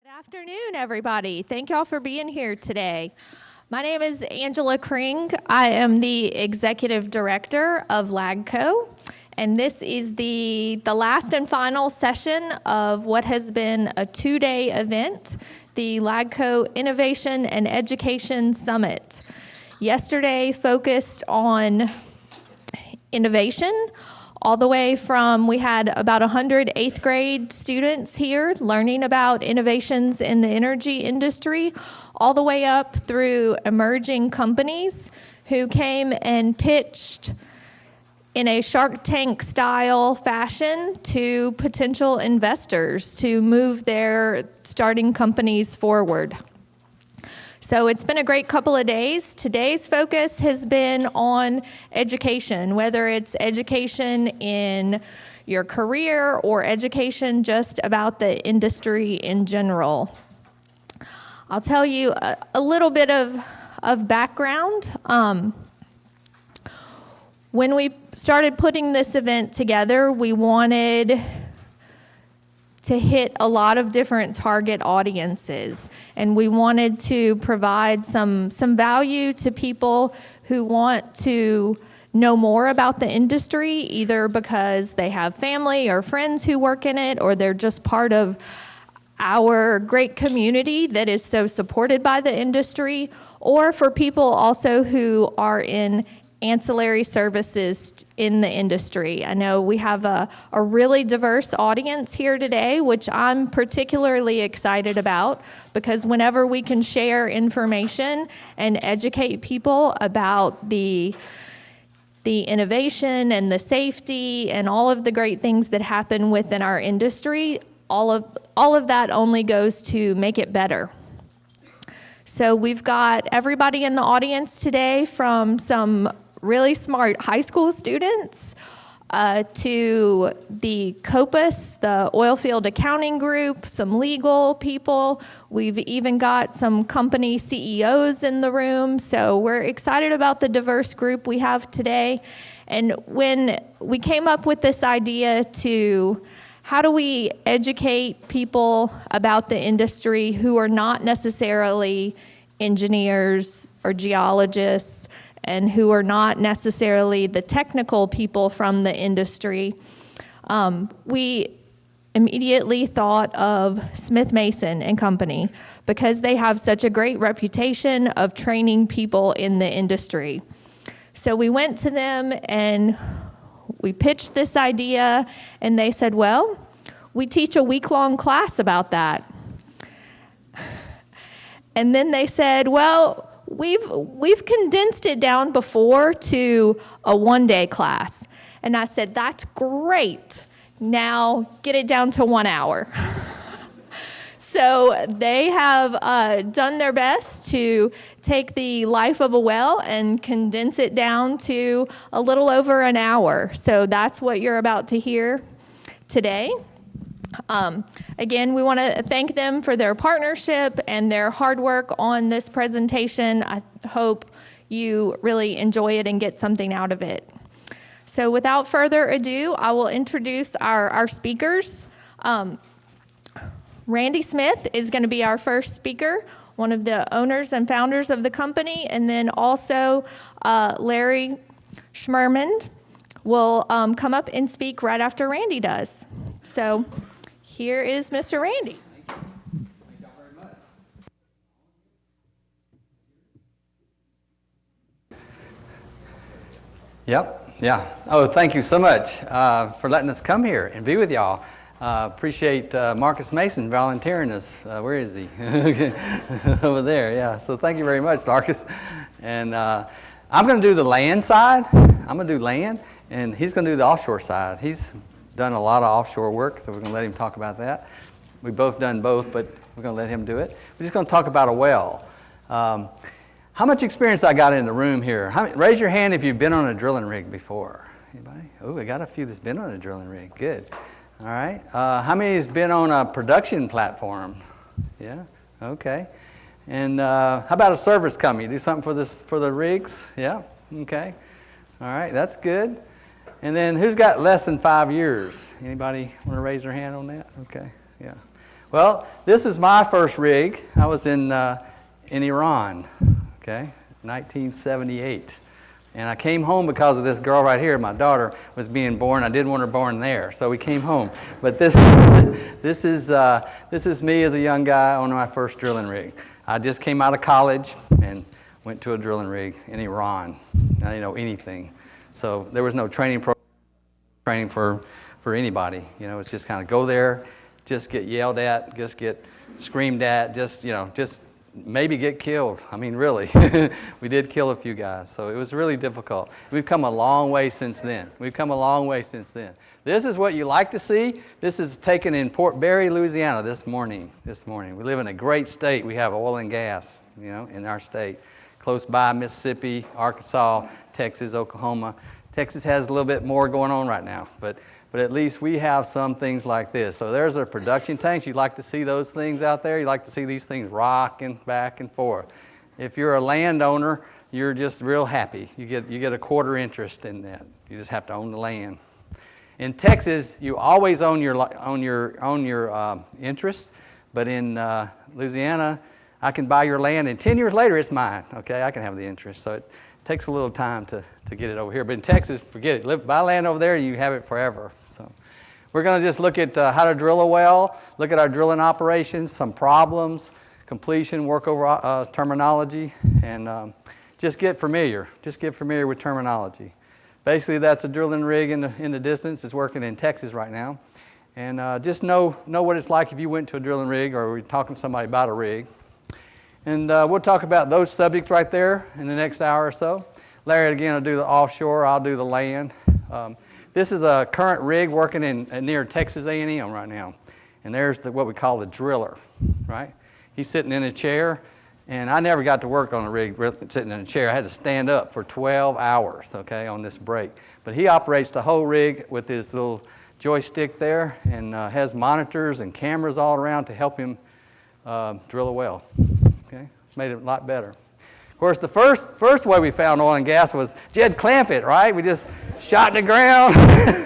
Good afternoon, everybody. Thank y'all for being here today. My name is Angela Kring. I am the Executive Director of LAGCO, and this is the last and final session of what has been a two-day event, the LAGCO Innovation and Education Summit. Yesterday focused on innovation, all the way from, we had about 100 8th grade students here learning about innovations in the energy industry, all the way up through emerging companies who came and pitched in a Shark Tank style fashion to potential investors to move their starting companies forward. So it's been a great couple of days. Today's focus has been on education, whether it's education in your career or education just about the industry in general. I'll tell you a little bit of background. When we started putting this event together, we wanted to hit a lot of different target audiences, and we wanted to provide some value to people who want to know more about the industry, either because they have family or friends who work in it, or they're just part of our great community that is so supported by the industry, or for people also who are in ancillary services in the industry. I know we have a really diverse audience here today, which I'm particularly excited about, because whenever we can share information and educate people about the innovation and the safety and all of the great things that happen within our industry, all of that only goes to make it better. So we've got everybody in the audience today, from some really smart high school students to the COPUS, the Oilfield Accounting Group, some legal people. We've even got some company CEOs in the room. So we're excited about the diverse group we have today. And when we came up with this idea to how do we educate people about the industry who are not necessarily engineers or geologists, and who are not necessarily the technical people from the industry, we immediately thought of Smith Mason and Company, because they have such a great reputation of training people in the industry. So we went to them and we pitched this idea, and they said, well, we teach a week-long class about that. And then they said, well, We've condensed it down before to a one-day class. And I said, that's great. Now get it down to 1 hour. So they have done their best to take the life of a well and condense it down to a little over an hour. So that's what you're about to hear today. Again, we want to thank them for their partnership and their hard work on this presentation. I hope you really enjoy it and get something out of it. So without further ado, I will introduce our speakers. Randy Smith is going to be our first speaker, one of the owners and founders of the company, and then also Larry Schmerman will come up and speak right after Randy does. So here is Mr. Randy. Thank you very much. Yep, yeah. Oh, thank you so much for letting us come here and be with y'all. Appreciate Marcus Mason volunteering us. Where is he? Over there, yeah. So thank you very much, Marcus. And I'm going to do the land side. I'm going to do land, and he's going to do the offshore side. He's done a lot of offshore work, so we're going to let him talk about that. We've both done both, but we're going to let him do it. We're just going to talk about a well. How much experience I got in the room here? Raise your hand if you've been on a drilling rig before. Anybody? Oh, we got a few that's been on a drilling rig. Good. All right. How many has been on a production platform? Yeah. Okay. And how about a service company? You do something for the rigs? Yeah. Okay. All right. That's good. And then who's got less than 5 years? Anybody want to raise their hand on that? Okay, yeah. Well, this is my first rig. I was in Iran, okay, 1978. And I came home because of this girl right here. My daughter was being born. I didn't want her born there, so we came home. But this is me as a young guy on my first drilling rig. I just came out of college and went to a drilling rig in Iran. I didn't know anything. So there was no training for anybody. You know, it's just kind of go there, just get yelled at, just get screamed at, just maybe get killed. I mean, really. We did kill a few guys, so it was really difficult. We've come a long way since then. This is what you like to see. This is taken in Port Barre, Louisiana this morning. We live in a great state. We have oil and gas, you know, in our state. Close by Mississippi, Arkansas, Texas, Oklahoma. Texas has a little bit more going on right now, but at least we have some things like this. So there's our production tanks. You like to see those things out there. You like to see these things rocking back and forth. If you're a landowner, you're just real happy. You get a quarter interest in that. You just have to own the land. In Texas, you always own your interest, but in Louisiana, I can buy your land, and 10 years later, it's mine. Okay, I can have the interest. So it takes a little time to get it over here. But in Texas, forget it. Buy land over there, and you have it forever. So we're going to just look at how to drill a well, look at our drilling operations, some problems, completion, work over terminology, and just get familiar. Just get familiar with terminology. Basically, that's a drilling rig in the distance. It's working in Texas right now. And just know what it's like if you went to a drilling rig or we're talking to somebody about a rig. And we'll talk about those subjects right there in the next hour or so. Larry, again, will do the offshore. I'll do the land. This is a current rig working near Texas A&M right now. And there's what we call the driller, right? He's sitting in a chair. And I never got to work on a rig sitting in a chair. I had to stand up for 12 hours, okay, on this break. But he operates the whole rig with his little joystick there and has monitors and cameras all around to help him drill a well. Okay, it's made it a lot better. Of course, the first way we found oil and gas was Jed Clampett, right? We just shot in the ground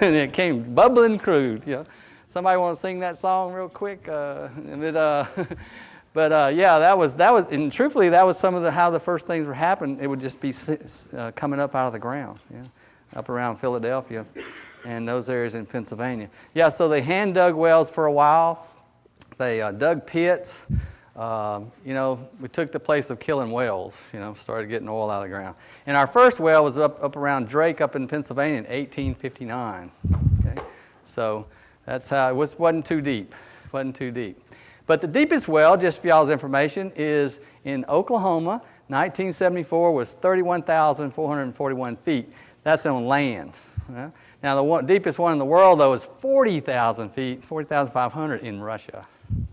and it came bubbling crude. You know, somebody want to sing that song real quick? But yeah, that was, and truthfully, that was some of how the first things were happening. It would just be coming up out of the ground, yeah, up around Philadelphia and those areas in Pennsylvania. Yeah, so they hand dug wells for a while. They dug pits. You know, we took the place of killing wells, you know, started getting oil out of the ground. And our first well was up around Drake up in Pennsylvania in 1859, okay? So that's how, it wasn't too deep, But the deepest well, just for y'all's information, is in Oklahoma. 1974 was 31,441 feet. That's on land. Yeah? Now, the deepest one in the world, though, is 40,000 feet, 40,500 in Russia.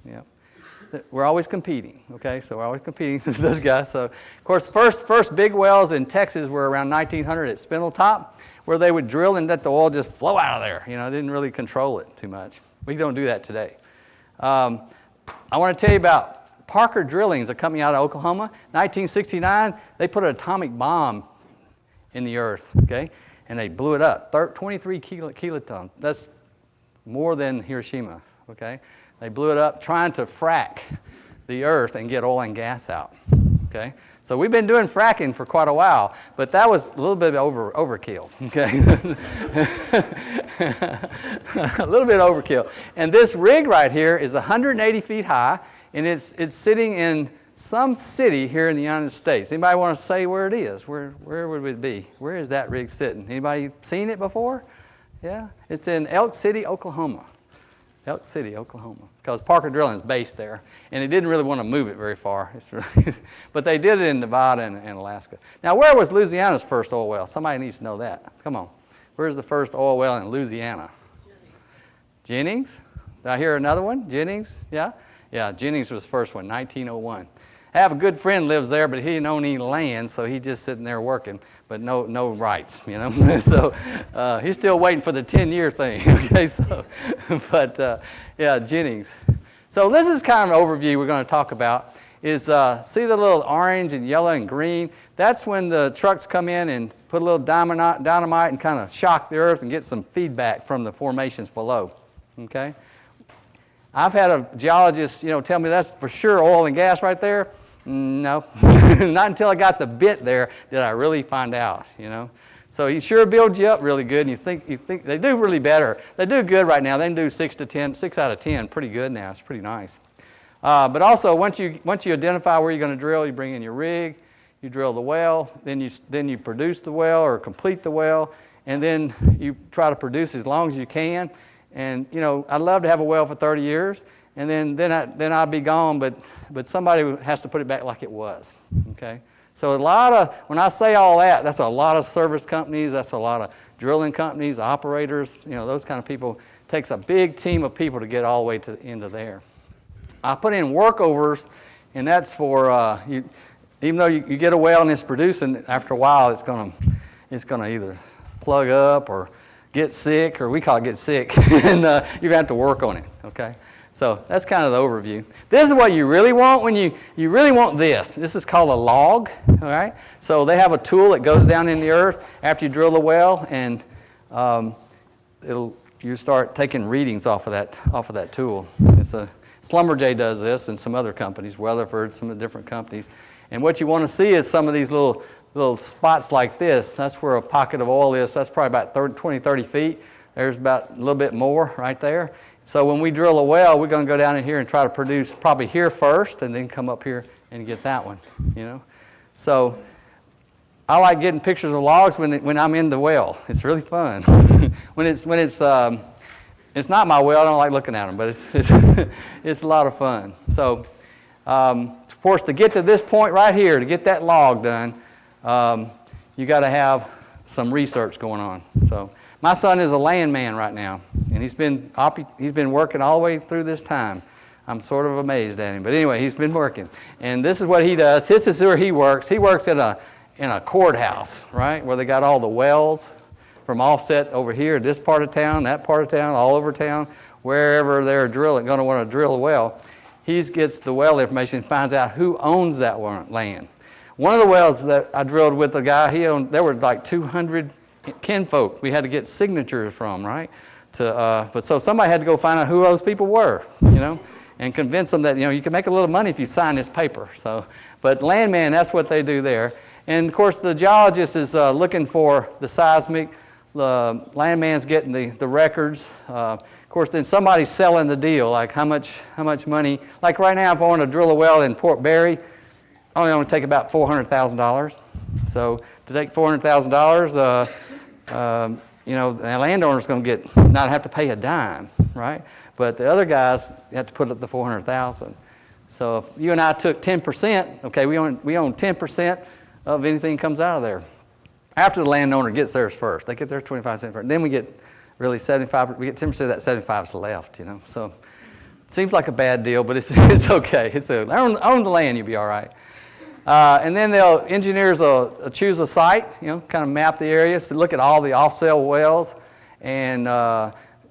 Yeah. We're always competing, okay? So we're always competing with those guys. So, of course, first big wells in Texas were around 1900 at Spindletop, where they would drill and let the oil just flow out of there. You know, they didn't really control it too much. We don't do that today. I want to tell you about Parker Drillings, a company out of Oklahoma. 1969, they put an atomic bomb in the earth, okay? And they blew it up, 23 kilotons. That's more than Hiroshima, okay? They blew it up trying to frack the earth and get oil and gas out, okay? So we've been doing fracking for quite a while, but that was a little bit overkill, okay? A little bit overkill. And this rig right here is 180 feet high, and it's sitting in some city here in the United States. Anybody want to say where it is? Where would it be? Where is that rig sitting? Anybody seen it before? Yeah? It's in Elk City, Oklahoma. Elk City, Oklahoma, because Parker Drilling is based there, and it didn't really want to move it very far. But they did it in Nevada and Alaska. Now, where was Louisiana's first oil well? Somebody needs to know that. Come on. Where's the first oil well in Louisiana? Jennings. Did I hear another one? Jennings? Yeah? Yeah, Jennings was the first one, 1901. I have a good friend lives there, but he didn't own any land, so he's just sitting there working, but no rights, you know. So he's still waiting for the 10-year thing, okay? So, but yeah, Jennings. So this is kind of an overview we're going to talk about. Is see the little orange and yellow and green? That's when the trucks come in and put a little dynamite and kind of shock the earth and get some feedback from the formations below, okay? I've had a geologist, tell me that's for sure oil and gas right there. No, not until I got the bit there did I really find out, So he sure builds you up really good, and you think they do really better. They do good right now. They can do 6 out of 10, pretty good now. It's pretty nice. But also, once you identify where you're going to drill, you bring in your rig, you drill the well, then you produce the well or complete the well, and then you try to produce as long as you can. And I'd love to have a well for 30 years, and then I'd be gone. But somebody has to put it back like it was. Okay. So when I say all that, that's a lot of service companies, that's a lot of drilling companies, operators, those kind of people. It takes a big team of people to get all the way to the end of there. I put in workovers, and that's for even though you get a well and it's producing, after a while it's gonna either plug up or get sick, or we call it get sick, and you're gonna have to work on it. Okay. So that's kind of the overview. This is what you really want when you really want this. This is called a log, all right? So they have a tool that goes down in the earth after you drill the well, and you start taking readings off of that tool. Schlumberger does this, and some other companies, Weatherford, some of the different companies. And what you want to see is some of these little spots like this. That's where a pocket of oil is. That's probably about 20, 30 feet. There's about a little bit more right there. So when we drill a well, we're going to go down in here and try to produce probably here first, and then come up here and get that one. So I like getting pictures of logs when I'm in the well. It's really fun. when it's not my well, I don't like looking at them, but it's a lot of fun. So of course, to get to this point right here, to get that log done, you got to have some research going on. So my son is a landman right now, and he's been working all the way through this time. I'm sort of amazed at him, but anyway, he's been working, and this is what he does. This is where he works. He works in a courthouse, right, where they got all the wells from offset over here, this part of town, that part of town, all over town, wherever they're going to want to drill a well. He gets the well information and finds out who owns that land. One of the wells that I drilled with a guy, there were like 200 kinfolk we had to get signatures from, right? But so somebody had to go find out who those people were, and convince them that, you can make a little money if you sign this paper. So, but landman, that's what they do there. And of course, the geologist is looking for the seismic. The landman's getting the records. Of course, then somebody's selling the deal, like how much money. Like right now, if I want to drill a well in Port Barry, I only want to take about $400,000. So to take $400,000, the landowner's going to not have to pay a dime, right? But the other guys have to put up the $400,000. So if you and I took 10%, okay, we own 10% of anything that comes out of there. After the landowner gets theirs first, they get their 25 cents first. Then we get really 75. We get 10% of that 75's left. So it seems like a bad deal, but it's okay. Own the land, you'll be all right. And then engineers will choose a site, kind of map the area, so look at all the off-sale wells, and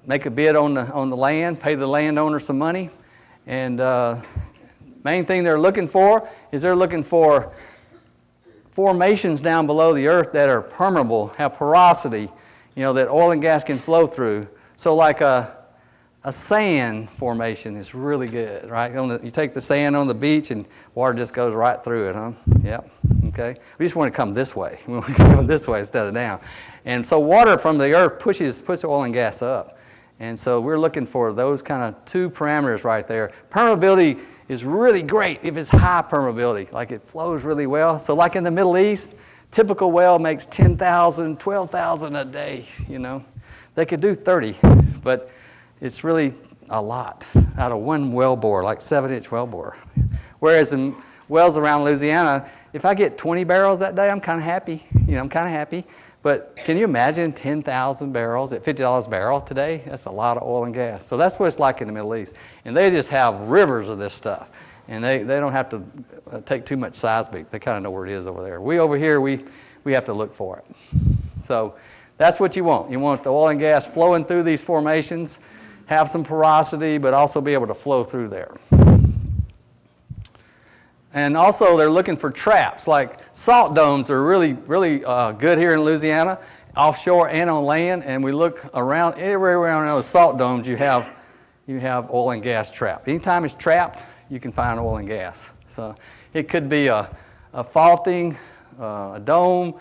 make a bid on the land, pay the landowner some money. And main thing they're looking for is formations down below the earth that are permeable, have porosity, that oil and gas can flow through. So like a sand formation is really good, right? You take the sand on the beach and water just goes right through it, huh? Yep, okay. We just want to come this way. We want to come this way instead of down. And so water from the earth pushes oil and gas up. And so we're looking for those kind of two parameters right there. Permeability is really great if it's high permeability, like it flows really well. So like in the Middle East, typical well makes 10,000, 12,000 a day, They could do 30, but it's really a lot out of one well bore, like 7-inch well bore. Whereas in wells around Louisiana, if I get 20 barrels that day, I'm kind of happy. I'm kind of happy. But can you imagine 10,000 barrels at $50 a barrel today? That's a lot of oil and gas. So that's what it's like in the Middle East. And they just have rivers of this stuff. And they don't have to take too much seismic. They kind of know where it is over there. We over here, we have to look for it. So that's what you want. You want the oil and gas flowing through these formations, have some porosity, but also be able to flow through there. And also they're looking for traps, like salt domes are really good here in Louisiana, offshore and on land. And we look around, everywhere around those salt domes, you have you have oil and gas trapped. Anytime it's trapped, you can find oil and gas. So it could be a faulting, a dome,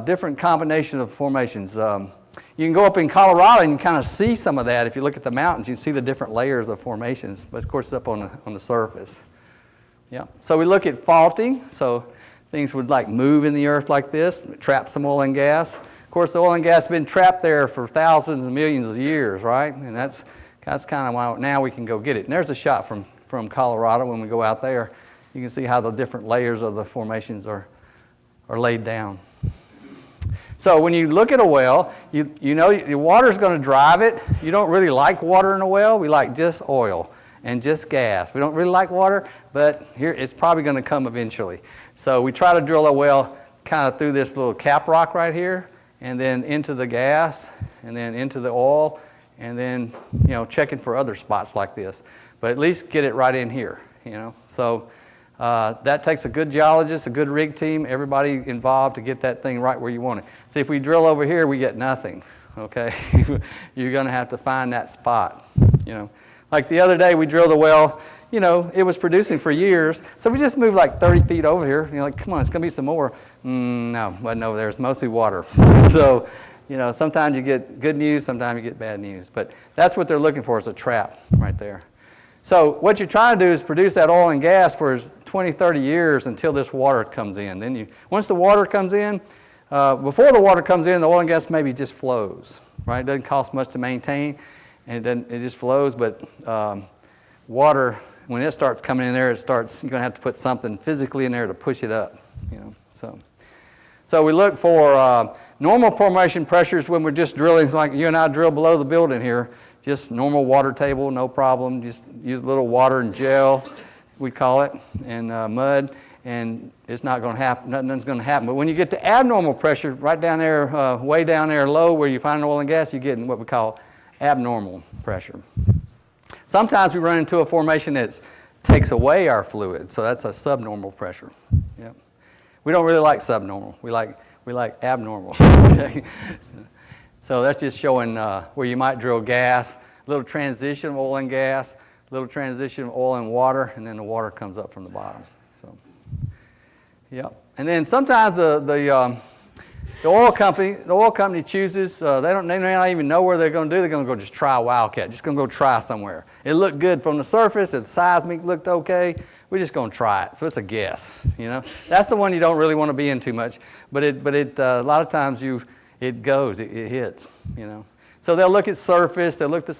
different combination of formations. You can go up in Colorado and you kind of see some of that. If you look at the mountains, you can see the different layers of formations, but of course it's up on the surface. Yeah. So we look at faulting. So things would like move in the earth like this, trap some oil and gas. Of course, the oil and gas has been trapped there for thousands and millions of years, right? And that's kind of why now we can go get it. And there's a shot from Colorado when we go out there. You can see how the different layers of the formations are laid down. So when you look at a well, you know the water's going to drive it. You don't really like water in a well. We like just oil and just gas. We don't really like water, but here it's probably going to come eventually. So we try to drill a well kind of through this little cap rock right here, and then into the gas, and then into the oil, and then checking for other spots like this. But at least get it right in here. So. That takes a good geologist, a good rig team, everybody involved to get that thing right where you want it. See, if we drill over here, we get nothing, okay? You're going to have to find that spot, Like the other day, we drilled a well, it was producing for years, so we just moved like 30 feet over here. Like, come on, it's going to be some more. No, wasn't over there. It's mostly water. So, sometimes you get good news, sometimes you get bad news. But that's what they're looking for, is a trap right there. So what you're trying to do is produce that oil and gas for 20, 30 years until this water comes in. Then once the water comes in, before the water comes in, the oil and gas maybe just flows, right? It doesn't cost much to maintain, and it just flows. But water, when it starts coming in there, you're going to have to put something physically in there to push it up, So we look for normal formation pressures when we're just drilling, like you and I drill below the building here. Just normal water table, no problem. Just use a little water and gel, we call it, and mud, and it's not going to happen. Nothing's going to happen. But when you get to abnormal pressure, right down there, way down there low where you find oil and gas, you get what we call abnormal pressure. Sometimes we run into a formation that takes away our fluid, so that's a subnormal pressure. Yep. We don't really like subnormal. We like abnormal. Okay? So that's just showing where you might drill gas, a little transition of oil and gas, a little transition of oil and water, and then the water comes up from the bottom. So, yeah. And then sometimes the oil company chooses. They may not even know where they're going to do. They're going to go just try a wildcat. Just going to go try somewhere. It looked good from the surface. The seismic looked okay. We're just going to try it. So it's a guess. That's the one you don't really want to be in too much. But a lot of times it goes, it hits, So they'll look at surface, they'll look at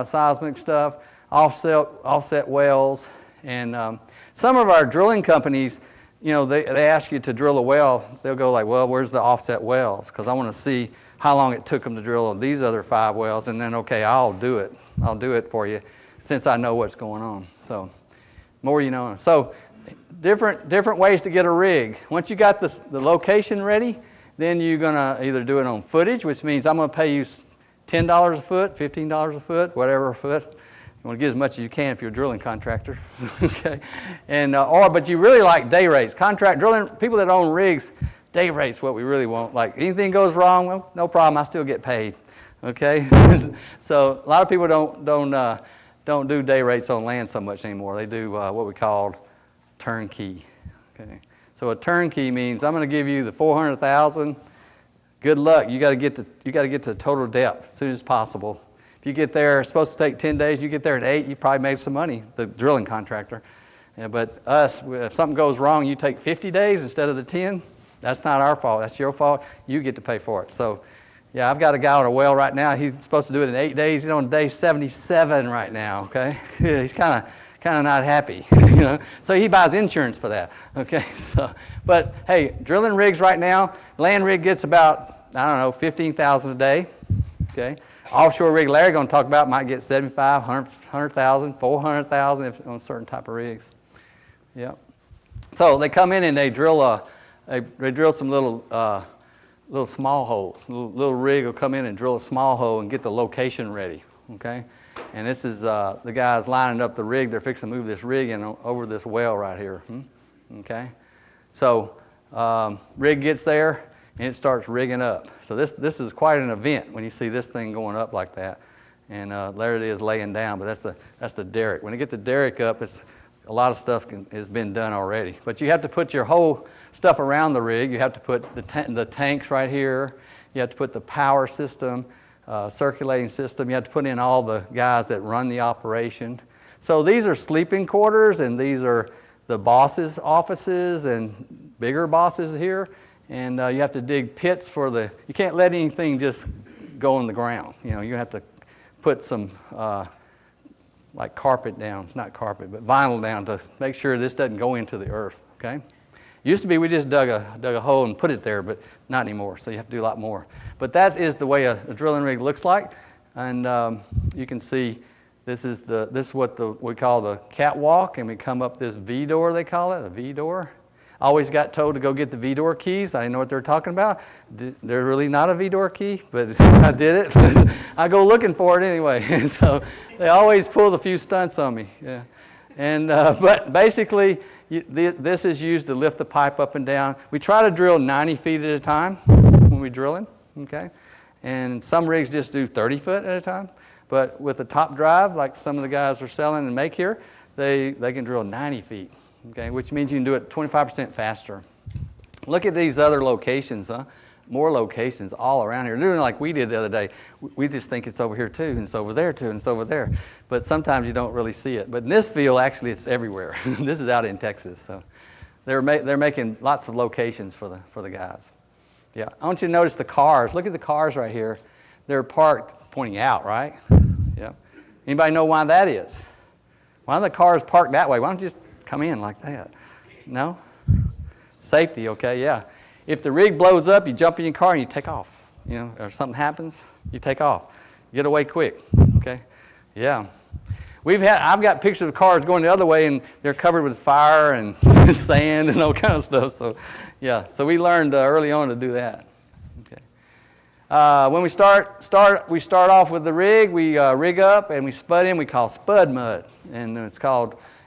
seismic stuff, offset wells, and some of our drilling companies, they ask you to drill a well, they'll go like, well, where's the offset wells? Because I want to see how long it took them to drill these other 5 wells, and then, okay, I'll do it for you since I know what's going on. So more you know. So different ways to get a rig. Once you got the location ready, then you're going to either do it on footage, which means I'm going to pay you $10 a foot, $15 a foot, whatever a foot. You want to get as much as you can if you're a drilling contractor. Okay, and but you really like day rates. Drilling people that own rigs, day rates what we really want. Like anything goes wrong, well, no problem. I still get paid. Okay, so a lot of people don't do day rates on land so much anymore. They do what we call turnkey. Okay. So a turnkey means I'm going to give you the $400,000. Good luck. You got to get to total depth as soon as possible. If you get there, it's supposed to take 10 days. You get there at 8, you probably made some money. The drilling contractor. Yeah, but us, if something goes wrong, you take 50 days instead of the 10. That's not our fault. That's your fault. You get to pay for it. So, yeah, I've got a guy on a well right now. He's supposed to do it in 8 days. He's on day 77 right now. Okay, yeah, he's kind of not happy, So he buys insurance for that, okay? But hey, drilling rigs right now, land rig gets about, $15,000 a day, okay? Offshore rig Larry going to talk about might get 75, 100,000, 400,000 on certain type of rigs. Yeah. So they come in and they drill some little small holes. Little rig will come in and drill a small hole and get the location ready, okay? And this is the guys lining up the rig. They're fixing to move this rig in over this well right here. Okay, so rig gets there and it starts rigging up. So this is quite an event when you see this thing going up like that. And there it is laying down, but that's the derrick. When you get the derrick up, a lot of stuff has been done already. But you have to put your whole stuff around the rig. You have to put the tanks right here. You have to put the power system, circulating system. You have to put in all the guys that run the operation. So these are sleeping quarters, and these are the bosses' offices and bigger bosses here. And you have to dig pits you can't let anything just go on the ground. You have to put some like carpet down. It's not carpet, but vinyl down to make sure this doesn't go into the earth, okay? Used to be we just dug a hole and put it there, but not anymore, so you have to do a lot more. But that is the way a drilling rig looks like, and you can see this is what we call the catwalk, and we come up this V-door, they call it, a V-door. I always got told to go get the V-door keys. I didn't know what they were talking about. They're really not a V-door key, but I did it. I go looking for it anyway. So they always pulled a few stunts on me. Yeah. And but basically, this is used to lift the pipe up and down. We try to drill 90 feet at a time when we're drilling, okay? And some rigs just do 30 foot at a time. But with the top drive, like some of the guys are selling and make here, they can drill 90 feet. Okay, which means you can do it 25% faster. Look at these other locations, more locations all around here. They're doing like we did the other day. We just think it's over here too, and it's over there too, and it's over there. But sometimes you don't really see it. But in this field, actually, it's everywhere. This is out in Texas, so they're making lots of locations for the guys. Yeah, I want you to notice the cars. Look at the cars right here. They're parked pointing out, right? Yeah. Anybody know why that is? Why are the cars parked that way? Why don't you just come in like that? No? Safety, okay, yeah. If the rig blows up, you jump in your car and you take off. Or something happens, you take off. Get away quick, okay? Yeah. I've got pictures of cars going the other way, and they're covered with fire and sand and all kind of stuff. So, yeah. So we learned early on to do that. Okay. When we start off with the rig. We rig up and we spud in. We call spud mud, and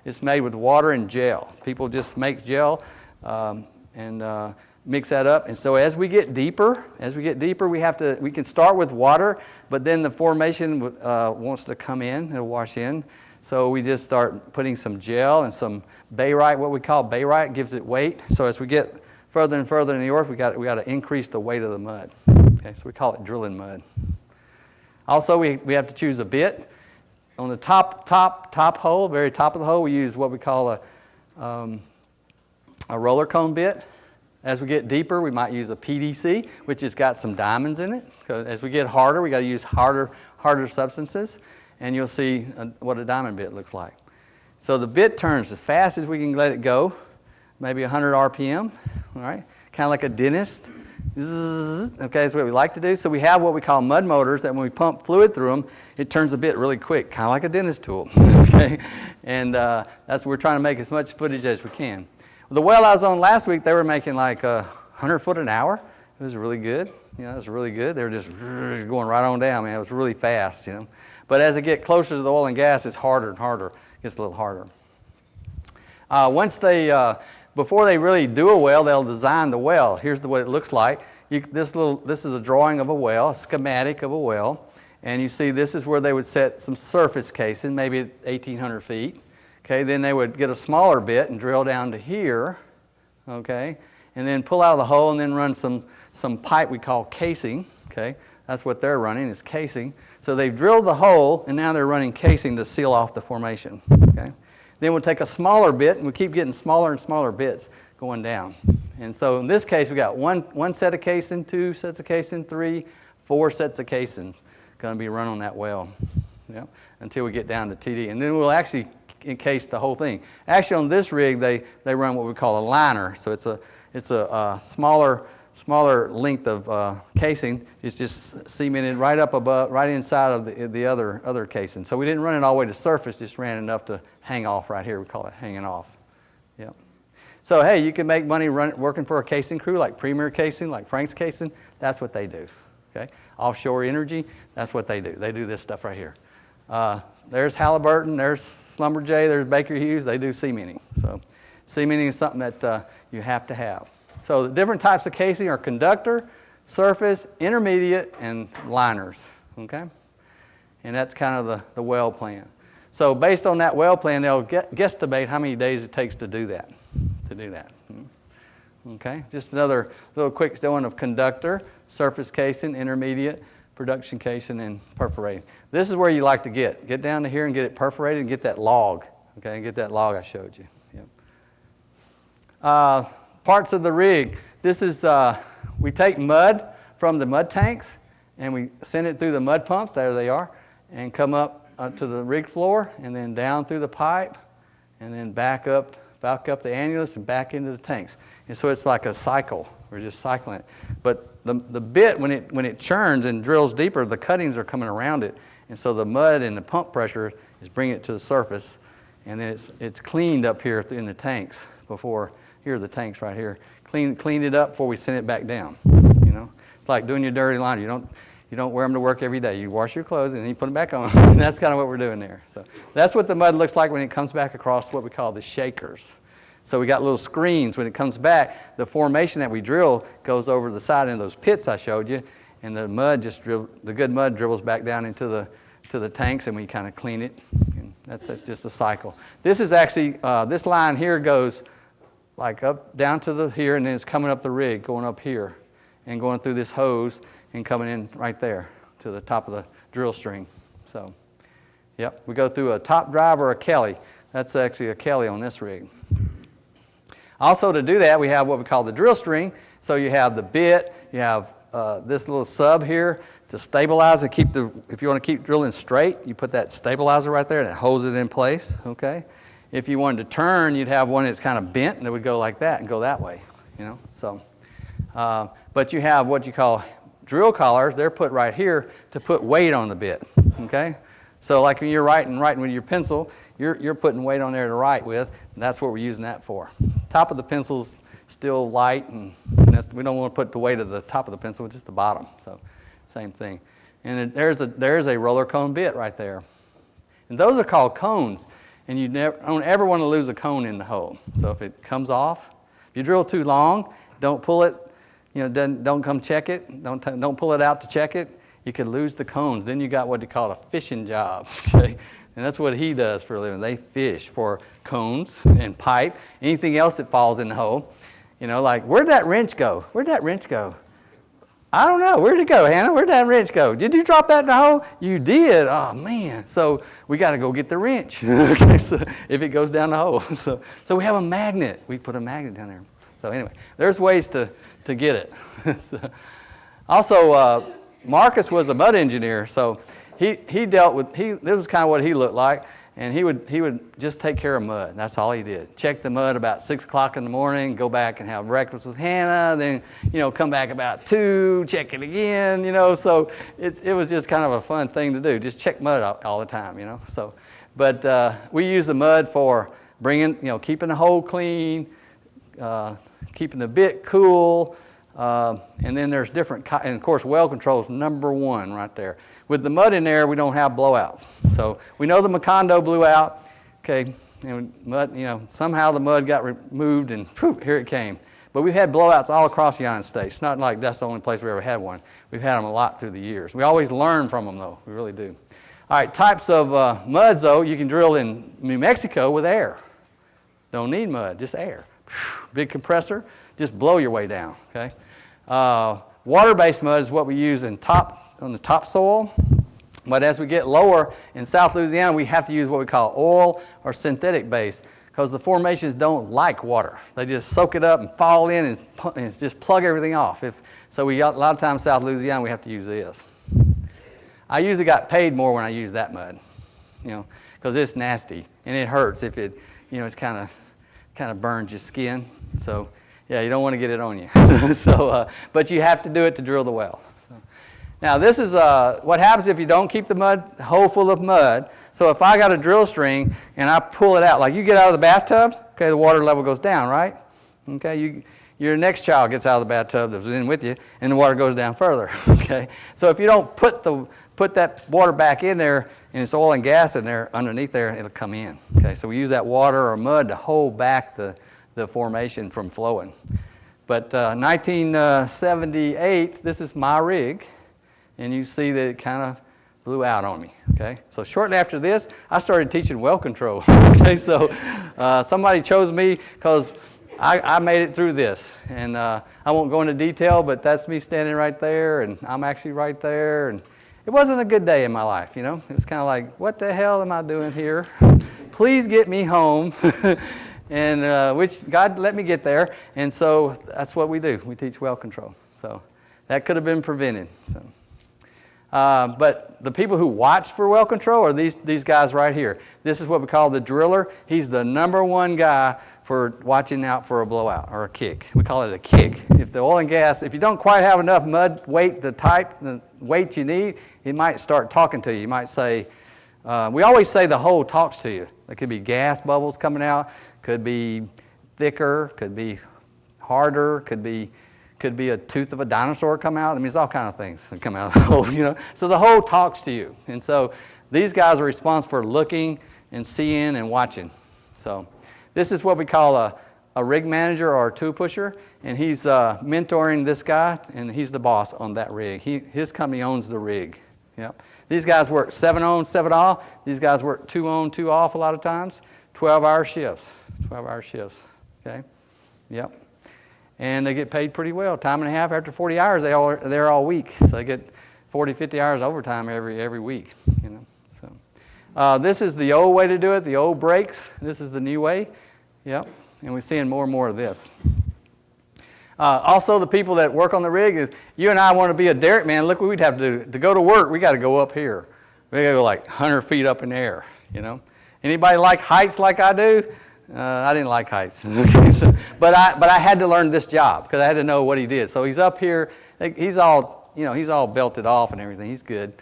it's made with water and gel. People just make gel and mix that up. And so as we get deeper, we can start with water, but then the formation wants to come in, it'll wash in. So we just start putting some gel and some barite, what we call barite, gives it weight. So as we get further and further in the earth, we got to increase the weight of the mud. Okay, so we call it drilling mud. Also, we have to choose a bit. On the top hole, very top of the hole, we use what we call a roller cone bit. As we get deeper, we might use a PDC, which has got some diamonds in it. As we get harder, we got to use harder substances, and you'll see what a diamond bit looks like. So the bit turns as fast as we can let it go, maybe 100 RPM, all right? Kind of like a dentist. Okay, that's what we like to do. So we have what we call mud motors that when we pump fluid through them, it turns the bit really quick, kind of like a dentist tool. Okay, and we're trying to make as much footage as we can. The well I was on last week, they were making like 100 foot an hour. It was really good. It was really good. They were just going right on down, man. It was really fast, But as they get closer to the oil and gas, it's harder and harder. It gets a little harder. Before they really do a well, they'll design the well. Here's what it looks like. This is a drawing of a well, a schematic of a well. And you see this is where they would set some surface casing, maybe at 1,800 feet. Okay, then they would get a smaller bit and drill down to here, okay, and then pull out of the hole and then run some pipe we call casing, okay. That's what they're running, is casing. So they've drilled the hole, and now they're running casing to seal off the formation, okay. Then we'll take a smaller bit, and we keep getting smaller and smaller bits going down. And so in this case, we got one set of casing, 2 sets of casing, 3, 4 sets of casings going to be run on that well, until we get down to TD. And then we'll actually encase the whole thing. Actually, on this rig, they run what we call a liner. So it's a smaller length of casing. It's just cemented right up above, right inside of the other casing. So we didn't run it all the way to surface, just ran enough to hang off right here. We call it hanging off. Yep. So hey, you can make money working for a casing crew like Premier Casing, like Frank's Casing. That's what they do. Okay. Offshore energy. That's what they do. They do this stuff right here. There's Halliburton. There's Schlumberger. There's Baker Hughes. They do cementing. So cementing is something that you have to have. So the different types of casing are conductor, surface, intermediate, and liners. Okay. and that's kind of the well plan. So based on that well plan, they'll guesstimate how many days it takes to do that. Okay, just another little quick showing of conductor, surface casing, intermediate, production casing, and perforating. This is where you like to get down to here and get it perforated and get that log. Okay, and get that log I showed you. Yep. Parts of the rig. This is, we take mud from the mud tanks and we send it through the mud pump, there they are, and come up to the rig floor and then down through the pipe and then back up the annulus and back into the tanks. And so it's like a cycle. We're just cycling it. But the bit, when it churns and drills deeper, the cuttings are coming around it. And so the mud and the pump pressure is bringing it to the surface. And then it's cleaned up here in the tanks before, here are the tanks right here. Clean it up before we send it back down. You know, it's like doing your dirty laundry. You don't wear them to work every day. You wash your clothes and then you put them back on. And that's kind of what we're doing there. So that's what the mud looks like when it comes back across what we call the shakers. So we got little screens. When it comes back, the formation that we drill goes over the side of those pits I showed you, and the mud the good mud dribbles back down into the tanks, and we kind of clean it. And that's just a cycle. This is actually this line here goes like up down to here, and then it's coming up the rig, going up here, and going through this hose and coming in right there to the top of the drill string. So, yep, we go through a top drive or a Kelly. That's actually a Kelly on this rig. Also, to do that, we have what we call the drill string. So you have the bit, you have this little sub here to stabilize and if you want to keep drilling straight, you put that stabilizer right there and it holds it in place, okay? If you wanted to turn, you'd have one that's kind of bent and it would go like that and go that way, you know? So, but you have what you call drill collars. They're put right here to put weight on the bit, okay? So like when you're writing with your pencil, you're putting weight on there to write with, and that's what we're using that for. Top of the pencil's still light, and we don't want to put the weight of the top of the pencil, just the bottom. So same thing. And there's a roller cone bit right there. And those are called cones, and you don't ever want to lose a cone in the hole. So if it comes off, if you drill too long, don't pull it. You know, don't come check it. Don't pull it out to check it. You could lose the cones. Then you got what they call a fishing job. Okay? And that's what he does for a living. They fish for cones and pipe, anything else that falls in the hole. You know, like, where'd that wrench go? Where'd that wrench go? I don't know. Where'd it go, Hannah? Where'd that wrench go? Did you drop that in the hole? You did. Oh, man. So we got to go get the wrench. Okay, so if it goes down the hole. So we have a magnet. We put a magnet down there. So anyway, there's ways to get it. Also, Marcus was a mud engineer, so he dealt with, this is kind of what he looked like, and he would just take care of mud. That's all he did. Check the mud about 6 o'clock in the morning, go back and have breakfast with Hannah, then, you know, come back about 2, check it again, you know, so it was just kind of a fun thing to do, just check mud all the time, you know. So, but we use the mud for keeping the hole clean, keeping the bit cool, and then there's different, and of course well control is number one right there. With the mud in there, we don't have blowouts. So we know the Macondo blew out, okay, and mud, you know, somehow the mud got removed and poof, here it came. But we've had blowouts all across the United States. It's not like that's the only place we ever had one. We've had them a lot through the years. We always learn from them though, we really do. All right, types of muds though, you can drill in New Mexico with air. Don't need mud, just air. Big compressor, just blow your way down, okay? Water-based mud is what we use on the topsoil, but as we get lower in South Louisiana, we have to use what we call oil or synthetic base because the formations don't like water. They just soak it up and fall in and just plug everything off. So a lot of times in South Louisiana, we have to use this. I usually got paid more when I use that mud, you know, because it's nasty and it hurts if it, you know, it's kind of burns your skin. So yeah, you don't want to get it on you. But you have to do it to drill the well. So, now this is what happens if you don't keep the hole full of mud. So if I got a drill string and I pull it out, like you get out of the bathtub, okay, the water level goes down, right? Okay, your next child gets out of the bathtub that was in with you, and the water goes down further. Okay, so if you don't put that water back in there, and it's oil and gas in there underneath there, it'll come in. Okay, so we use that water or mud to hold back the formation from flowing. But 1978, this is my rig, and you see that it kind of blew out on me, okay? So shortly after this, I started teaching well control, okay? So somebody chose me because I made it through this. And I won't go into detail, but that's me standing right there, and I'm actually right there. And it wasn't a good day in my life, you know? It was kind of like, what the hell am I doing here? Please get me home. And which God let me get there. And so that's what we do. We teach well control. So that could have been prevented. So. But the people who watch for well control are these guys right here. This is what we call the driller. He's the #1 guy for watching out for a blowout or a kick. We call it a kick. If the oil and gas, if you don't quite have enough mud weight, the weight you need, it might start talking to you. You might say, we always say the hole talks to you. There could be gas bubbles coming out, could be thicker, could be harder, could be a tooth of a dinosaur come out. I mean, it's all kind of things that come out of the hole, you know. So the hole talks to you. And so these guys are responsible for looking and seeing and watching. So this is what we call a rig manager or a tool pusher. And he's mentoring this guy, and he's the boss on that rig. His company owns the rig. Yep. These guys work 7 on, 7 off. These guys work 2 on, 2 off a lot of times. 12-hour shifts. 12-hour shifts. Okay? Yep. And they get paid pretty well. Time and a half after 40 hours, they're there all week. So they get 40, 50 hours overtime every week. You know. So this is the old way to do it, the old brakes. This is the new way. Yep. And we're seeing more and more of this. Also, the people that work on the rig, is you and I want to be a derrick man. Look what we'd have to do. To go to work, we got to go up here. We got to go like 100 feet up in the air, you know. Anybody like heights like I do? I didn't like heights. but I had to learn this job because I had to know what he did. So he's up here. He's all, you know, he's all belted off and everything. He's good.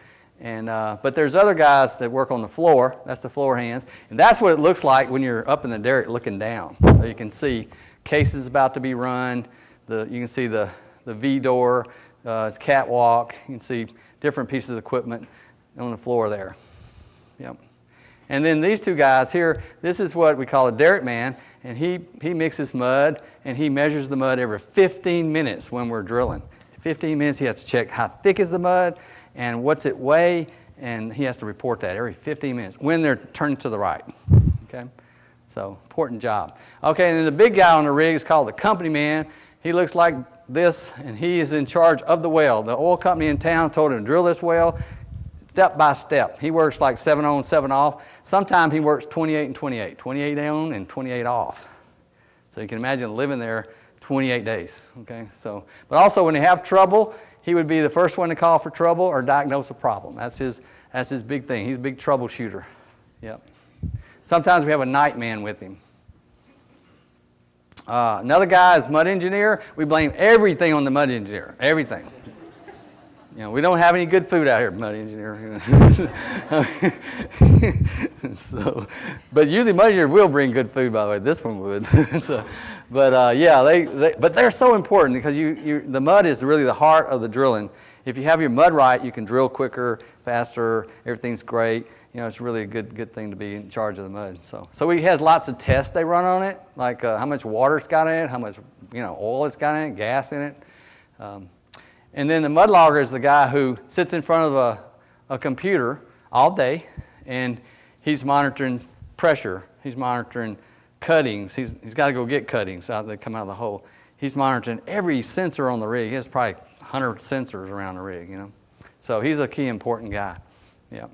And but there's other guys that work on the floor. That's the floor hands. And that's what it looks like when you're up in the derrick looking down. So you can see cases about to be run. You can see the V door, it's catwalk. You can see different pieces of equipment on the floor there. Yep. And then these two guys here, this is what we call a derrick man, and he mixes mud, and he measures the mud every 15 minutes when we're drilling. 15 minutes, he has to check how thick is the mud, and what's it weigh, and he has to report that every 15 minutes when they're turning to the right. Okay? So, important job. Okay, and then the big guy on the rig is called the company man. He looks like this, and he is in charge of the well. The oil company in town told him to drill this well step by step. He works like 7 on, 7 off. Sometimes he works 28 and 28, 28 on and 28 off. So you can imagine living there 28 days, okay? So, but also when they have trouble, he would be the first one to call for trouble or diagnose a problem. That's his big thing. He's a big troubleshooter. Yep. Sometimes we have a night man with him. Another guy is mud engineer. We blame everything on the mud engineer, everything. You know, we don't have any good food out here, mud engineer. So, but usually mud engineer will bring good food, by the way. This one would. So, but yeah, but they're so important because the mud is really the heart of the drilling. If you have your mud right, you can drill quicker, faster. Everything's great. You know, it's really a good thing to be in charge of the mud. So he has lots of tests they run on it, like how much water it's got in it, how much oil it's got in it, gas in it. And then the mud logger is the guy who sits in front of a computer all day, and he's monitoring pressure. He's monitoring cuttings. He's got to go get cuttings out that come out of the hole. He's monitoring every sensor on the rig. He has probably 100 sensors around the rig, you know. So he's a key important guy. Yeah.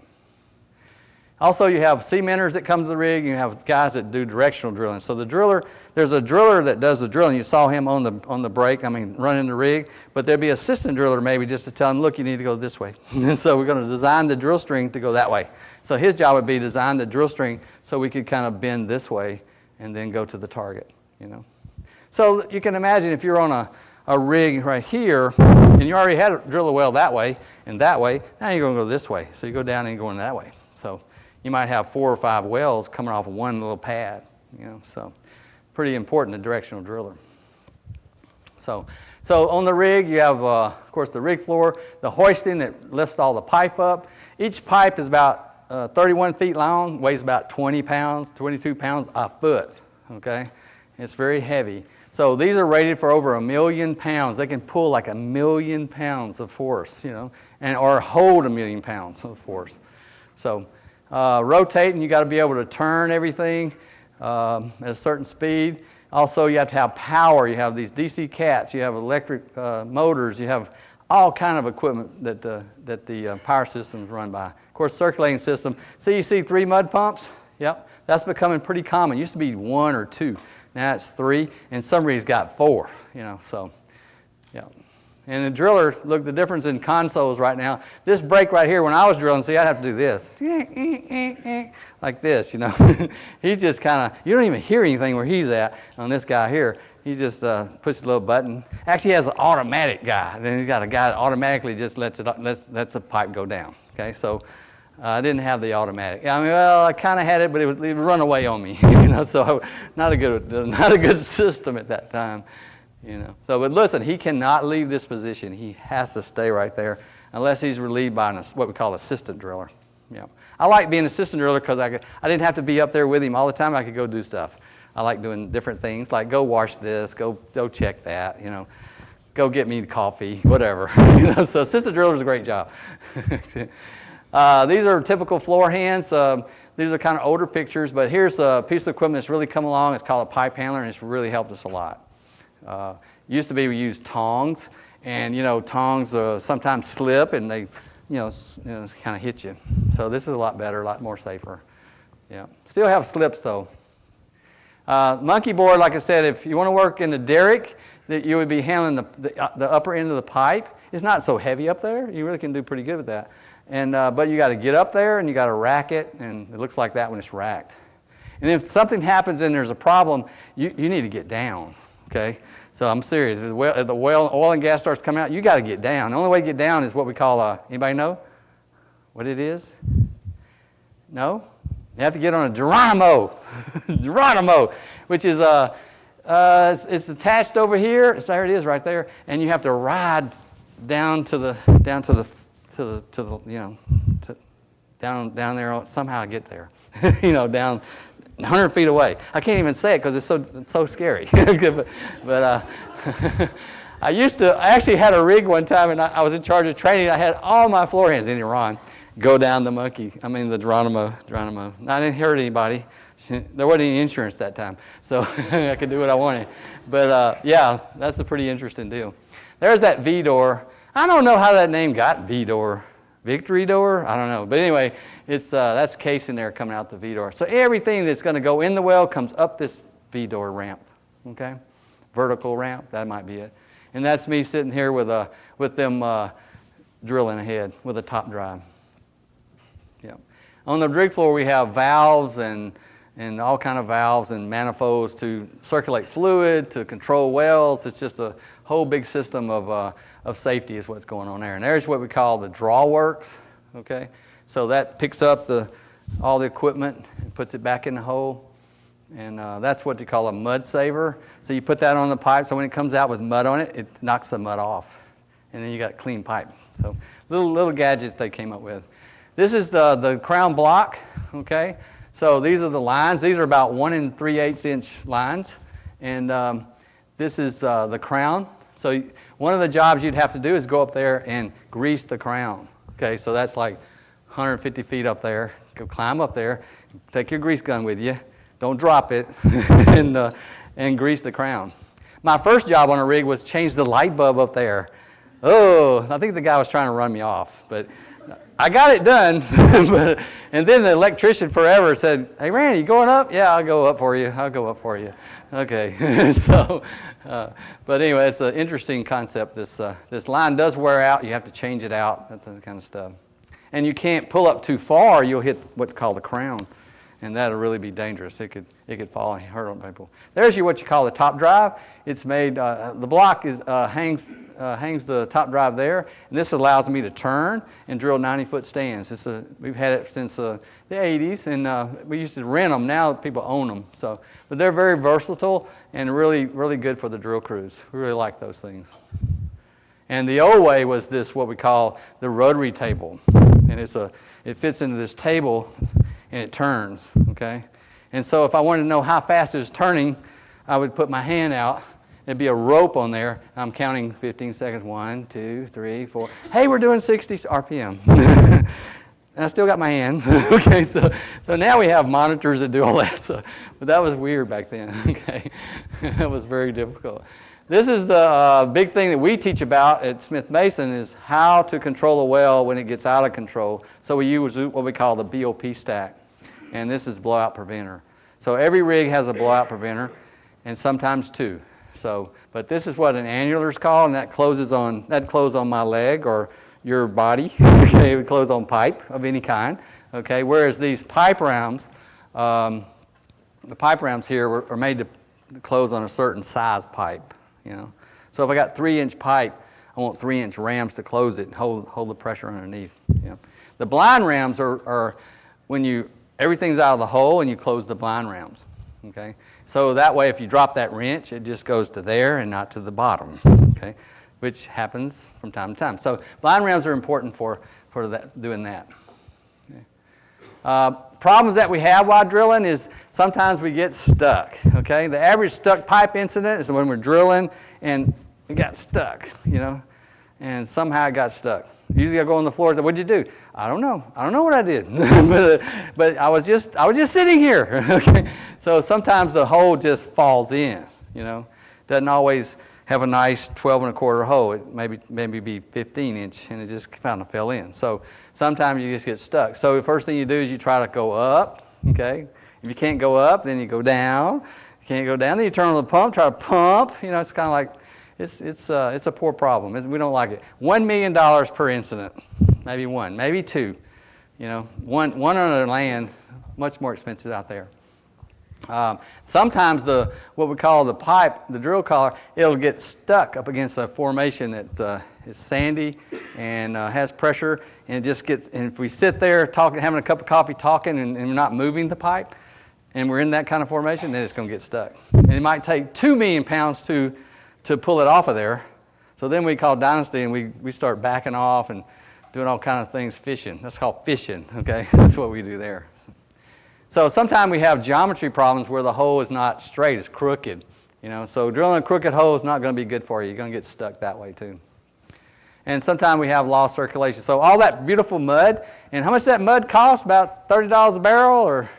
Also, you have cementers that come to the rig. You have guys that do directional drilling. So the driller, there's a driller that does the drilling. You saw him on the brake, running the rig. But there'd be an assistant driller maybe just to tell him, look, you need to go this way. So we're going to design the drill string to go that way. So his job would be to design the drill string so we could kind of bend this way and then go to the target, you know. So you can imagine if you're on a rig right here, and you already had to drill a well that way and that way, now you're going to go this way. So you go down and you're going that way. So you might have 4 or 5 wells coming off of one little pad, you know. So pretty important, a directional driller. So on the rig, you have, of course, the rig floor, the hoisting that lifts all the pipe up. Each pipe is about 31 feet long, weighs about 20 pounds, 22 pounds a foot, okay? It's very heavy. So these are rated for over 1 million pounds. They can pull like 1 million pounds of force, or hold 1 million pounds of force. So rotating, you got to be able to turn everything at a certain speed. Also, you have to have power. You have these DC cats. You have electric motors. You have all kind of equipment that the power system is run by. Of course, circulating system. So you see 3 mud pumps? Yep, that's becoming pretty common. It used to be 1 or 2. Now it's 3, and somebody's got 4, so, yeah. And the driller, look, the difference in consoles right now. This brake right here, when I was drilling, see, I'd have to do this. Like this, He's just kind of, you don't even hear anything where he's at on this guy here. He just pushes a little button. Actually, he has an automatic guy. Then he's got a guy that automatically just lets the pipe go down, okay? So I didn't have the automatic. I kind of had it, but it would run away on me, so not a good system at that time. So, but listen, he cannot leave this position. He has to stay right there unless he's relieved by what we call assistant driller. I like being assistant driller because I didn't have to be up there with him all the time. I could go do stuff. I like doing different things, like go wash this, go check that, go get me coffee, whatever. So assistant driller is a great job. These are typical floor hands. These are kind of older pictures, but here's a piece of equipment that's really come along. It's called a pipe handler, and it's really helped us a lot. Used to be we used tongs, and tongs sometimes slip and they kind of hit you. So this is a lot better, a lot more safer. Yeah, still have slips though. Monkey board, like I said, if you want to work in the derrick, that you would be handling the upper end of the pipe. It's not so heavy up there. You really can do pretty good with that. And but you got to get up there and you got to rack it, and it looks like that when it's racked. And if something happens and there's a problem, you need to get down. Okay, so I'm serious. If the oil and gas starts coming out, you got to get down. The only way to get down is what we call anybody know what it is? No? You have to get on a Geronimo, Geronimo, which is it's attached over here. There it is, right there, and you have to ride down to the down there somehow get there, down 100 feet away. I can't even say it because it's so scary. but I actually had a rig one time, and I was in charge of training. I had all my floor hands in Iran go down the Geronimo. I didn't hurt anybody. There wasn't any insurance that time, so I could do what I wanted. But yeah, that's a pretty interesting deal. There's that V-door. I don't know how that name got V-door. Victory door? I don't know. But anyway, that's casing there coming out the V-door. So everything that's going to go in the well comes up this V-door ramp, okay? Vertical ramp, that might be it. And that's me sitting here with them drilling ahead with a top drive. Yeah. On the rig floor, we have valves and all kind of valves and manifolds to circulate fluid, to control wells. It's just a whole big system of safety is what's going on there. And there's what we call the draw works, okay? So that picks up all the equipment and puts it back in the hole. And that's what they call a mud saver. So you put that on the pipe, so when it comes out with mud on it, it knocks the mud off. And then you got a clean pipe. So little gadgets they came up with. This is the crown block, okay? So these are the lines. These are about 1 3/8 inch lines. And this is the crown. So one of the jobs you'd have to do is go up there and grease the crown. Okay, so that's like 150 feet up there. Go climb up there, take your grease gun with you, don't drop it, and grease the crown. My first job on a rig was change the light bulb up there. Oh, I think the guy was trying to run me off, but I got it done. And then the electrician forever said, "Hey, Randy, you going up?" "Yeah, I'll go up for you. I'll go up for you." Okay, so, but anyway, it's an interesting concept. This line does wear out. You have to change it out, that kind of stuff. And you can't pull up too far. You'll hit what's called the crown, and that'll really be dangerous. It could fall and hurt on people. There's what you call the top drive. It's made, the block hangs the top drive there, and this allows me to turn and drill 90-foot stands. We've had it since the 80s, and we used to rent them. Now people own them. But they're very versatile and really, really good for the drill crews. We really like those things. And the old way was this, what we call the rotary table, and it fits into this table and it turns. Okay, and so if I wanted to know how fast it was turning, I would put my hand out There'd be a rope on there. I'm counting 15 seconds. 1, 2, 3, 4. Hey, we're doing 60 RPM. And I still got my hand. Okay, so now we have monitors that do all that. So, but that was weird back then. Okay, that was very difficult. This is the big thing that we teach about at Smith Mason is how to control a well when it gets out of control. So we use what we call the BOP stack, and this is blowout preventer. So every rig has a blowout preventer, and sometimes two. So, but this is what an annular is called, and that closes on my leg or your body. Okay, it would close on pipe of any kind. Okay, whereas these pipe rounds, the pipe rounds here are made to close on a certain size pipe. You know, so if I got 3-inch pipe, I want 3-inch rams to close it and hold the pressure underneath. You know, the blind rams are when everything's out of the hole and you close the blind rams. Okay, so that way if you drop that wrench, it just goes to there and not to the bottom. Okay, which happens from time to time. So blind rams are important for doing that. Okay. Problems that we have while drilling is sometimes we get stuck. Okay, the average stuck pipe incident is when we're drilling and it got stuck, you know, and somehow it got stuck. Usually I go on the floor and say, "What'd you do?" I don't know what I did, but I was just sitting here. Okay, so sometimes the hole just falls in, you know, doesn't always have a nice 12 1/4 hole. It maybe be 15-inch, and it just kind of fell in. So sometimes you just get stuck. So the first thing you do is you try to go up. Okay, if you can't go up, then you go down. You can't go down, then you turn on the pump, try to pump. You know, it's kind of like it's a poor problem. We don't like it. $1 million per incident, maybe one, maybe two. You know, one under land, much more expensive out there. Sometimes what we call the pipe, the drill collar, it'll get stuck up against a formation that is sandy and has pressure, and it just gets. And if we sit there talking, having a cup of coffee, talking, and we're not moving the pipe, and we're in that kind of formation, then it's going to get stuck. And it might take 2 million pounds to pull it off of there. So then we call Dynasty, and we start backing off and doing all kinds of things, fishing. That's called fishing. Okay, that's what we do there. So sometimes we have geometry problems where the hole is not straight, it's crooked. You know, so drilling a crooked hole is not going to be good for you. You're going to get stuck that way too. And sometimes we have lost circulation. So all that beautiful mud, and how much does that mud cost? About $30 a barrel or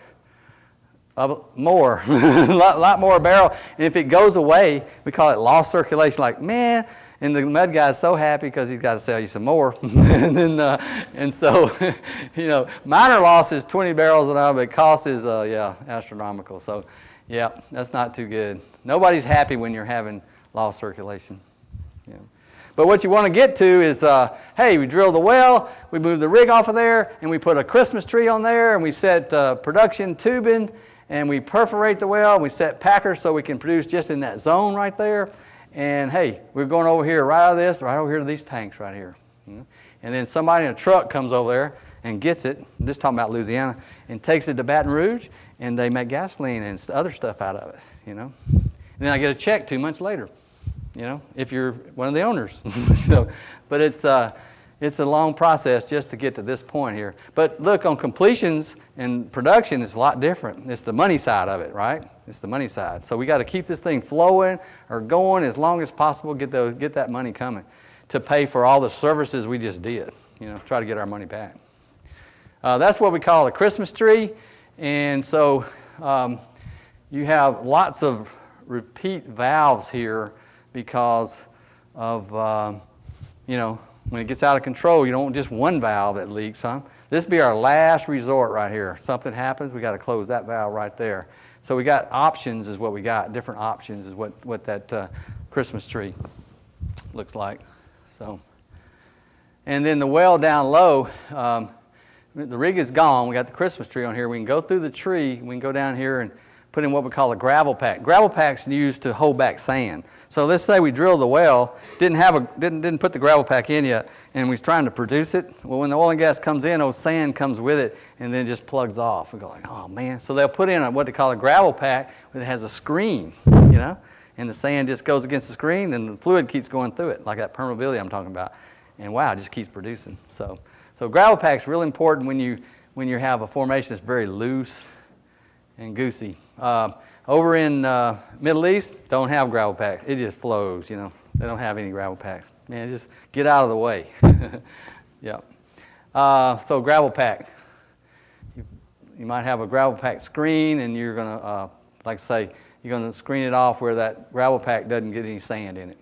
more, a lot more a barrel. And if it goes away, we call it lost circulation. Like, man, and the mud guy's so happy because he's got to sell you some more. And so, you know, minor loss is 20 barrels an hour, but cost is, astronomical. So, yeah, that's not too good. Nobody's happy when you're having lost circulation. Yeah. But what you want to get to is, hey, we drill the well, we move the rig off of there, and we put a Christmas tree on there, and we set production tubing, and we perforate the well, and we set packers so we can produce just in that zone right there. And hey, we're going over here, right out of this, right over here to these tanks right here. You know? And then somebody in a truck comes over there and gets it, this is talking about Louisiana, and takes it to Baton Rouge, and they make gasoline and other stuff out of it, you know. And then I get a check 2 months later, you know, if you're one of the owners. So, but it's a long process just to get to this point here. But look, on completions and production, it's a lot different. It's the money side of it, right? It's the money side. So we got to keep this thing flowing or going as long as possible, get that money coming to pay for all the services we just did, you know, try to get our money back. That's what we call a Christmas tree. And so you have lots of repeat valves here because of, you know, when it gets out of control, you don't want just one valve that leaks, huh? This would be our last resort right here. Something happens, we got to close that valve right there. So we got options is what we got. Different options is what that Christmas tree looks like. So, and then the well down low, the rig is gone. We got the Christmas tree on here. We can go through the tree. We can go down here and put in what we call a gravel pack. Gravel pack's used to hold back sand. So let's say we drilled the well, didn't put the gravel pack in yet, and we was trying to produce it. Well, when the oil and gas comes in, old sand comes with it, and then it just plugs off. We go like, oh man. So they'll put in what they call a gravel pack that has a screen, you know, and the sand just goes against the screen, and the fluid keeps going through it, like that permeability I'm talking about. And wow, it just keeps producing. So gravel pack's really important when you have a formation that's very loose and goosey. Over in Middle East, don't have gravel packs. It just flows, you know. They don't have any gravel packs. Man, just get out of the way. Yep. So gravel pack. You might have a gravel pack screen, and you're going to, like I say, you're going to screen it off where that gravel pack doesn't get any sand in it.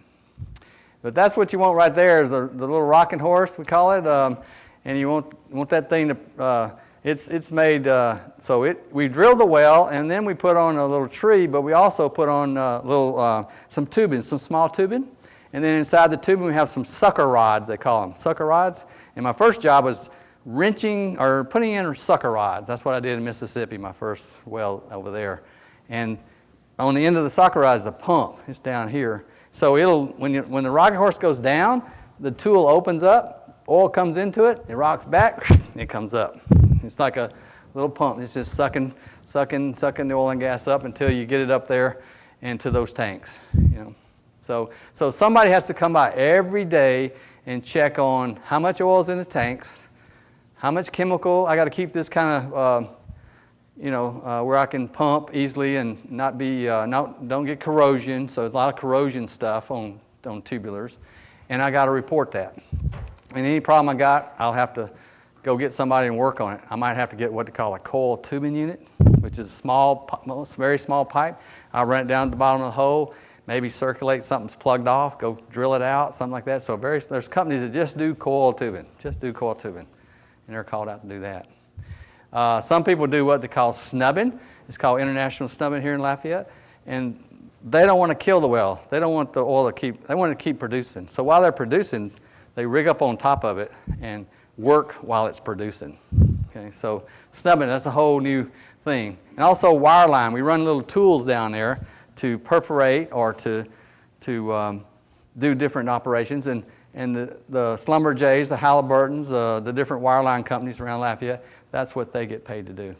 But that's what you want right there is the little rocking horse, we call it. And you want that thing to, it's made, we drilled the well, and then we put on a little tree, but we also put on some tubing, some small tubing. And then inside the tubing, we have some sucker rods, they call them, sucker rods. And my first job was wrenching or putting in sucker rods. That's what I did in Mississippi, my first well over there. And on the end of the sucker rod is a pump. It's down here. So when the rocking horse goes down, the tool opens up, oil comes into it, it rocks back, it comes up. It's like a little pump. It's just sucking the oil and gas up until you get it up there into those tanks. You know. So somebody has to come by every day and check on how much oil is in the tanks, how much chemical. I got to keep this kind of, where I can pump easily and not be, don't get corrosion. So there's a lot of corrosion stuff on tubulars, and I got to report that. And any problem I got, I'll have to go get somebody and work on it. I might have to get what they call a coil tubing unit, which is a very small pipe. I'll run it down to the bottom of the hole, maybe circulate something's plugged off, go drill it out, something like that. So there's companies that just do coil tubing, and they're called out to do that. Some people do what they call snubbing. It's called international snubbing here in Lafayette, and they don't want to kill the well. They don't want the oil they want it to keep producing. So while they're producing, they rig up on top of it and work while it's producing. Okay, so snubbing, that's a whole new thing. And also wireline. We run little tools down there to perforate or to do different operations. And the Schlumbergers, the Halliburtons, the different wireline companies around Lafayette, that's what they get paid to do.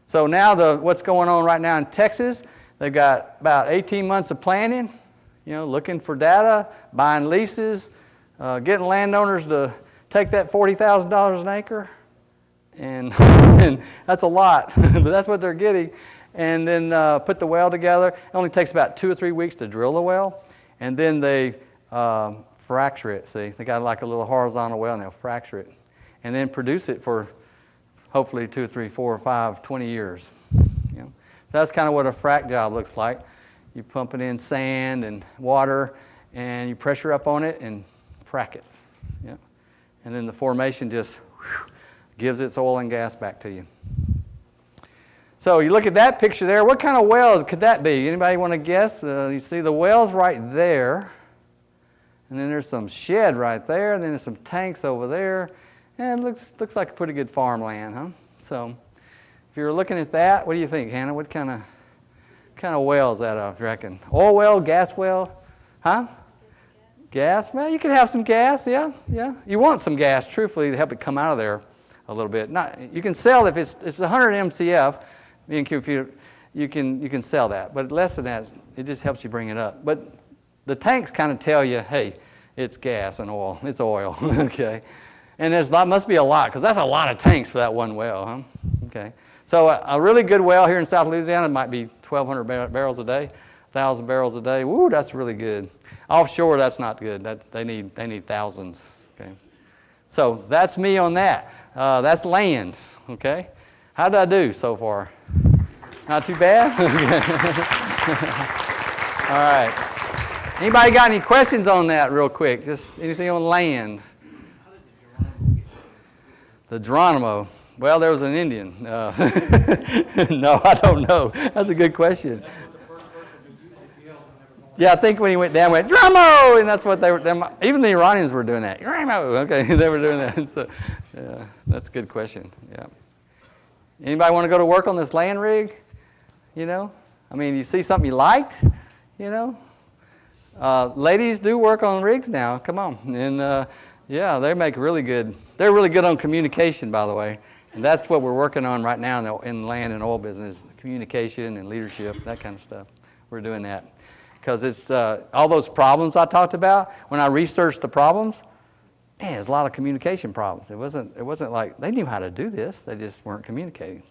So now what's going on right now in Texas, they've got about 18 months of planning, looking for data, buying leases, getting landowners to take that $40,000 an acre. And that's a lot, but that's what they're getting. And then put the well together. It only takes about 2 or 3 weeks to drill the well. And then they fracture it, see. They got like a little horizontal well, and they'll fracture it. And then produce it for hopefully 2, 3, 4, 5, 20 years. So that's kind of what a frack job looks like. You pump it in sand and water, and you pressure up on it and frack it. And then the formation just gives its oil and gas back to you. So you look at that picture there. What kind of wells could that be? Anybody want to guess? You see the wells right there, and then there's some shed right there, and then there's some tanks over there. And it looks like a pretty good farmland, huh? So if you're looking at that, what do you think, Hannah? What kind of well is that, I reckon? Oil well, gas well? Huh? Gas? Well, you could have some gas, yeah. You want some gas, truthfully, to help it come out of there a little bit. You can sell if it's 100 MCF, you can sell that. But less than that, it just helps you bring it up. But the tanks kind of tell you, hey, it's gas and oil. It's oil, okay? And must be a lot, because that's a lot of tanks for that one well, huh? Okay. So a really good well here in South Louisiana might be 1,200 barrels a day, 1,000 barrels a day. Woo, that's really good. Offshore, that's not good. They need thousands. Okay. So that's me on that. That's land. Okay. How did I do so far? Not too bad. All right. Anybody got any questions on that, real quick? Just anything on land? The Geronimo. Well, there was an Indian. No, I don't know. That's a good question. Yeah, I think when he went down, went, Geronimo! And that's what they were, even the Iranians were doing that. Geronimo! Okay, they were doing that. So, yeah, that's a good question. Yeah. Anybody want to go to work on this land rig? I mean, you see something you liked? Ladies do work on rigs now. Come on. And, yeah, they make really good. They're really good on communication, by the way. And that's what we're working on right now in the land and oil business, communication and leadership, that kind of stuff. We're doing that. Because it's all those problems I talked about, when I researched the problems, man, there's a lot of communication problems. It wasn't like they knew how to do this. They just weren't communicating.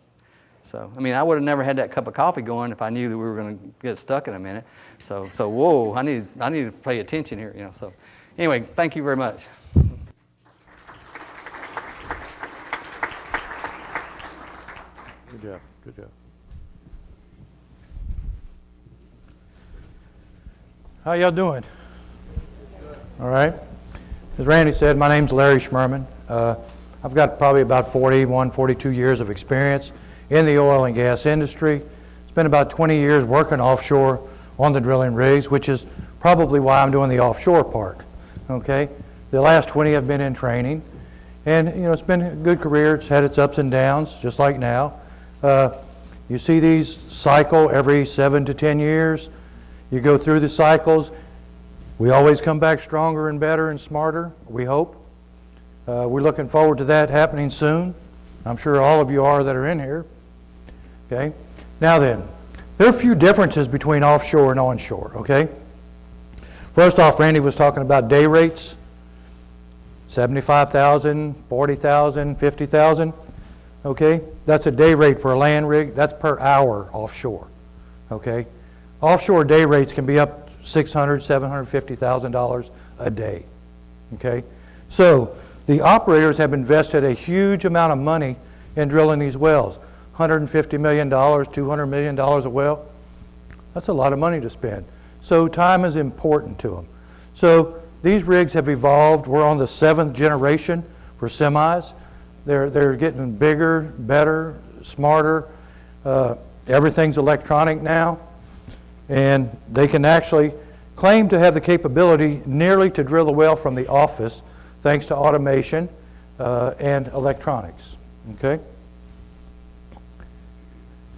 So, I mean, I would have never had that cup of coffee going if I knew that we were going to get stuck in a minute. So whoa, I need to pay attention here, you know. So, anyway, thank you very much. Good job. Good job. How y'all doing? All right. As Randy said, my name's Larry Schmerman. I've got probably about 41, 42 years of experience in the oil and gas industry. Spent about 20 years working offshore on the drilling rigs, which is probably why I'm doing the offshore part. Okay. The last 20 have been in training, and you know it's been a good career. It's had its ups and downs, just like now. You see these cycle every 7 to 10 years. You go through the cycles. We always come back stronger and better and smarter, we hope. We're looking forward to that happening soon. I'm sure all of you are that are in here. Okay. Now then, there are a few differences between offshore and onshore, okay? First off, Randy was talking about day rates. 75,000, 40,000, 50,000. Okay, that's a day rate for a land rig. That's per hour offshore. Okay, offshore day rates can be up $600,000, $750,000 a day. Okay, so the operators have invested a huge amount of money in drilling these wells. $150 million, $200 million a well. That's a lot of money to spend. So time is important to them. So these rigs have evolved. We're on the 7th generation for semis. They're getting bigger, better, smarter. Everything's electronic now. And they can actually claim to have the capability nearly to drill a well from the office thanks to automation and electronics. Okay?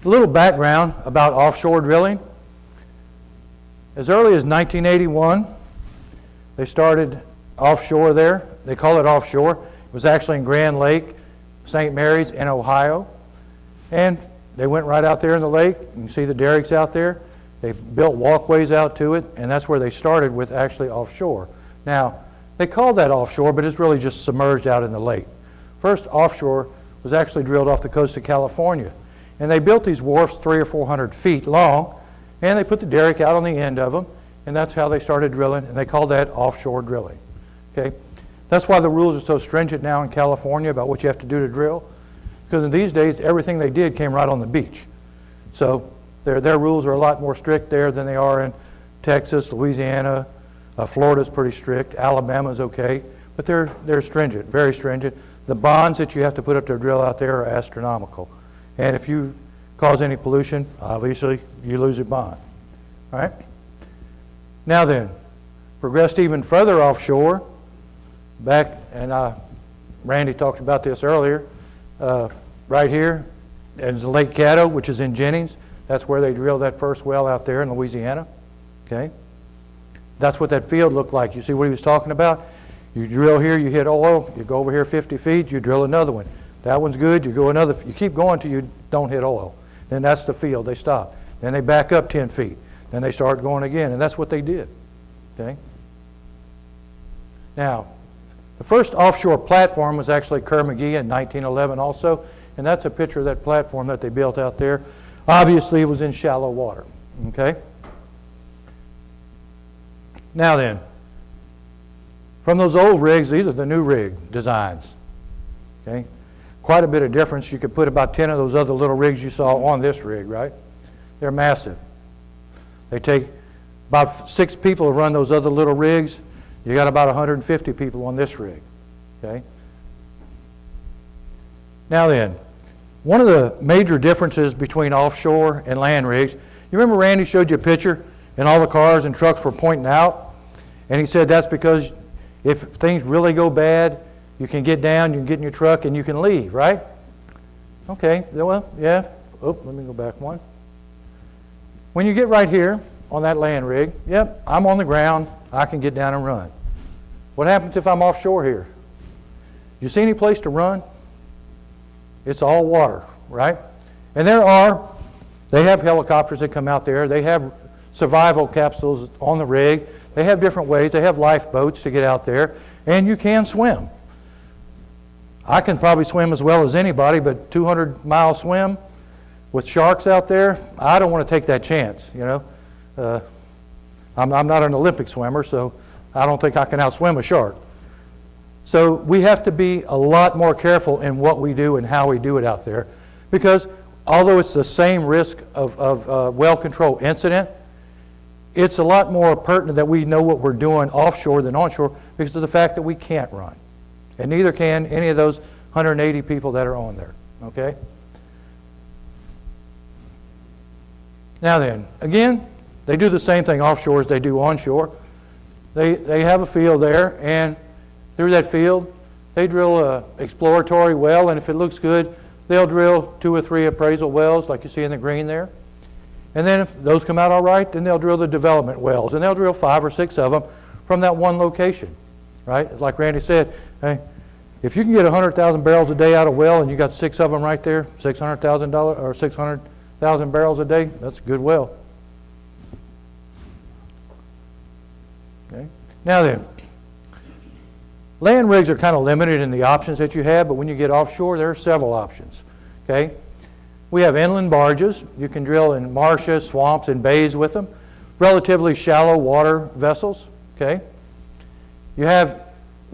A little background about offshore drilling. As early as 1981, they started offshore there. They call it offshore. It was actually in Grand Lake, St. Mary's in Ohio. And they went right out there in the lake. You can see the derricks out there. They built walkways out to it, and that's where they started with actually offshore. Now, they call that offshore, but it's really just submerged out in the lake. First offshore was actually drilled off the coast of California. And they built these wharfs 300 or 400 feet long, and they put the derrick out on the end of them, and that's how they started drilling, and they called that offshore drilling. Okay? That's why the rules are so stringent now in California about what you have to do to drill, because in these days, everything they did came right on the beach. So their rules are a lot more strict there than they are in Texas, Louisiana. Florida's pretty strict. Alabama's okay, but they're stringent, very stringent. The bonds that you have to put up to drill out there are astronomical. And if you cause any pollution, obviously you lose your bond. All right? Now then, progressed even further offshore. Back, and Randy talked about this earlier, right here is Lake Caddo, which is in Jennings. That's where they drilled that first well out there in Louisiana. Okay? That's what that field looked like. You see what he was talking about? You drill here, you hit oil, you go over here 50 feet, you drill another one. That one's good, you go another, you keep going till you don't hit oil. Then that's the field, they stop. Then they back up 10 feet. Then they start going again, and that's what they did. Okay? Now, the first offshore platform was actually Kerr-McGee in 1911 also, and that's a picture of that platform that they built out there. Obviously, it was in shallow water. Okay? Now then, from those old rigs, these are the new rig designs. Okay? Quite a bit of difference. You could put about 10 of those other little rigs you saw on this rig, right? They're massive. They take about 6 people to run those other little rigs. You got about 150 people on this rig. Okay? Now then, one of the major differences between offshore and land rigs, you remember Randy showed you a picture and all the cars and trucks were pointing out? And he said that's because if things really go bad, you can get down, you can get in your truck, and you can leave, right? Okay, well, yeah. Oh, let me go back one. When you get right here on that land rig, yep, I'm on the ground, I can get down and run. What happens if I'm offshore here? You see any place to run? It's all water, right? And they have helicopters that come out there. They have survival capsules on the rig. They have different ways. They have lifeboats to get out there, and you can swim. I can probably swim as well as anybody, but 200-mile swim, With sharks out there, I don't want to take that chance, you know. I'm not an Olympic swimmer, so I don't think I can outswim a shark. So we have to be a lot more careful in what we do and how we do it out there, because although it's the same risk of well-controlled incident, it's a lot more pertinent that we know what we're doing offshore than onshore because of the fact that we can't run. And neither can any of those 180 people that are on there, okay? Now then, again, they do the same thing offshore as they do onshore. They have a field there, and through that field, they drill an exploratory well, and if it looks good, they'll drill 2 or 3 appraisal wells like you see in the green there. And then if those come out all right, then they'll drill the development wells, and they'll drill 5 or 6 of them from that one location, right? Like Randy said, hey, if you can get 100,000 barrels a day out of well and you got 6 of them right there, $600,000 or 600,000 barrels a day, that's a good well. Okay. Now then, land rigs are kind of limited in the options that you have, but when you get offshore, there are several options. Okay. We have inland barges. You can drill in marshes, swamps, and bays with them. Relatively shallow water vessels. Okay. You have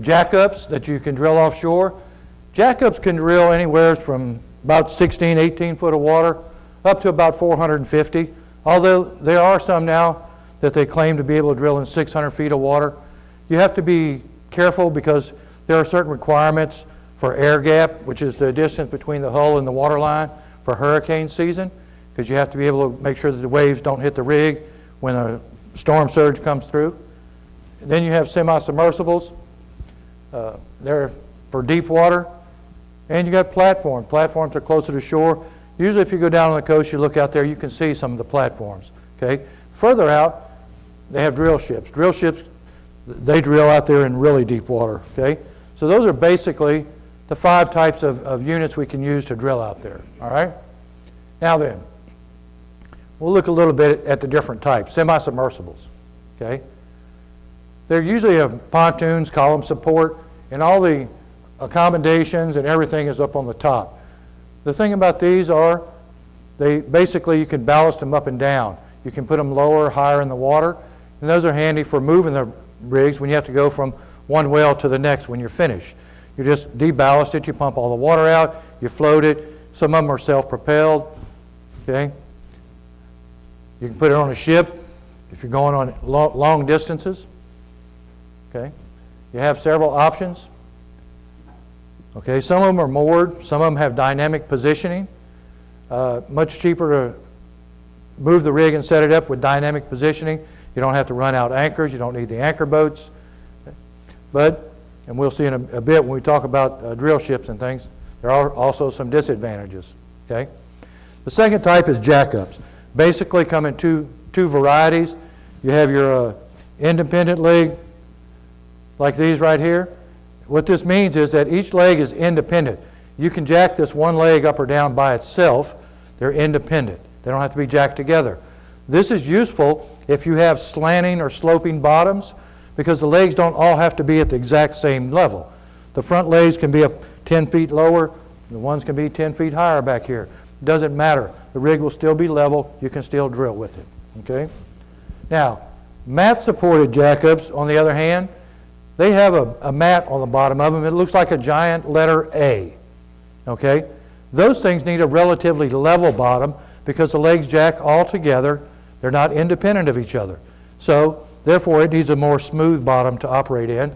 jackups that you can drill offshore. Jackups can drill anywhere from about 16, 18 foot of water up to about 450, although there are some now that they claim to be able to drill in 600 feet of water. You have to be careful because there are certain requirements for air gap, which is the distance between the hull and the water line for hurricane season, because you have to be able to make sure that the waves don't hit the rig when a storm surge comes through. And then you have semi-submersibles. They're for deep water. And you got platforms. Platforms are closer to shore. Usually if you go down on the coast, you look out there, you can see some of the platforms. Okay. Further out, they have drill ships. Drill ships, they drill out there in really deep water. Okay. So those are basically the 5 types of units we can use to drill out there. All right. Now then, we'll look a little bit at the different types. Semi-submersibles. Okay. They're usually pontoons, column support, and all the accommodations and everything is up on the top. The thing about these are, they basically you can ballast them up and down. You can put them lower, higher in the water, and those are handy for moving the rigs when you have to go from one well to the next when you're finished. You just deballast it, you pump all the water out, you float it. Some of them are self-propelled. Okay. You can put it on a ship if you're going on long distances. Okay. You have several options. Okay, some of them are moored, some of them have dynamic positioning. Much cheaper to move the rig and set it up with dynamic positioning. You don't have to run out anchors, you don't need the anchor boats. But, and we'll see in a bit when we talk about drill ships and things, there are also some disadvantages. Okay. The second type is jackups. Basically come in two varieties. You have your independent leg, like these right here. What this means is that each leg is independent. You can jack this one leg up or down by itself. They're independent. They don't have to be jacked together. This is useful if you have slanting or sloping bottoms, because the legs don't all have to be at the exact same level. The front legs can be up 10 feet lower. The ones can be 10 feet higher back here. It doesn't matter. The rig will still be level. You can still drill with it. Okay? Now, mat-supported jackups, on the other hand, they have a mat on the bottom of them. It looks like a giant letter A. Okay? Those things need a relatively level bottom because the legs jack all together. They're not independent of each other. So, therefore, it needs a more smooth bottom to operate in.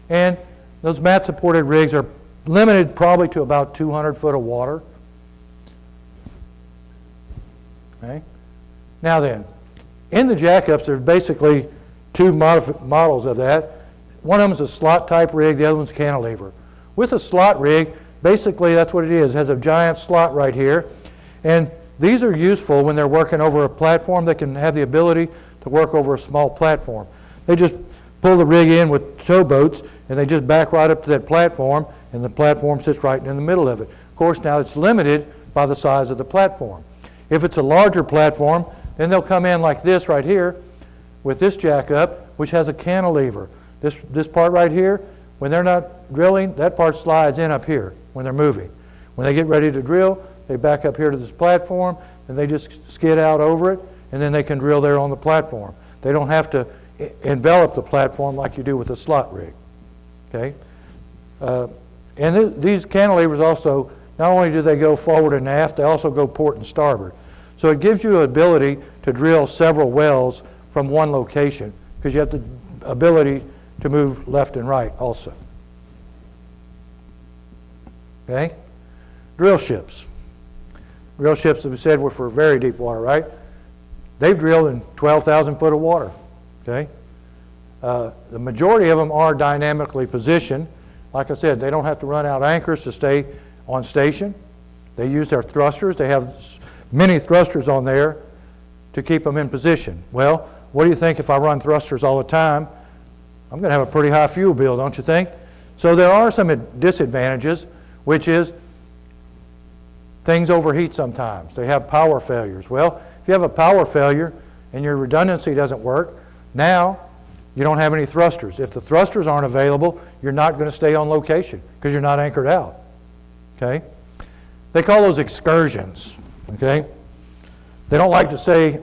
And those mat-supported rigs are limited probably to about 200 foot of water. Okay? Now then, in the jackups, there's basically 2 models of that. One of them is a slot type rig, the other one's cantilever. With a slot rig, basically that's what it is. It has a giant slot right here. And these are useful when they're working over a platform. They can have the ability to work over a small platform. They just pull the rig in with towboats and they just back right up to that platform, and the platform sits right in the middle of it. Of course, now it's limited by the size of the platform. If it's a larger platform, then they'll come in like this right here with this jack up, which has a cantilever. This part right here, when they're not drilling, that part slides in up here when they're moving. When they get ready to drill, they back up here to this platform. and they just skid out over it, and then they can drill there on the platform. They don't have to envelop the platform like you do with a slot rig. Okay? And these cantilevers also, not only do they go forward and aft, they also go port and starboard. So it gives you the ability to drill several wells from one location, because you have the ability to move left and right also. Okay? Drill ships. Drill ships, as we said, were for very deep water, right? They've drilled in 12,000 foot of water. Okay? The majority of them are dynamically positioned. Like I said, they don't have to run out anchors to stay on station. They use their thrusters. They have many thrusters on there to keep them in position. Well, what do you think if I run thrusters all the time? I'm going to have a pretty high fuel bill, don't you think? So there are some disadvantages, which is things overheat sometimes. They have power failures. Well, if you have a power failure and your redundancy doesn't work, now you don't have any thrusters. If the thrusters aren't available, you're not going to stay on location because you're not anchored out. Okay? They call those excursions. Okay? They don't like to say,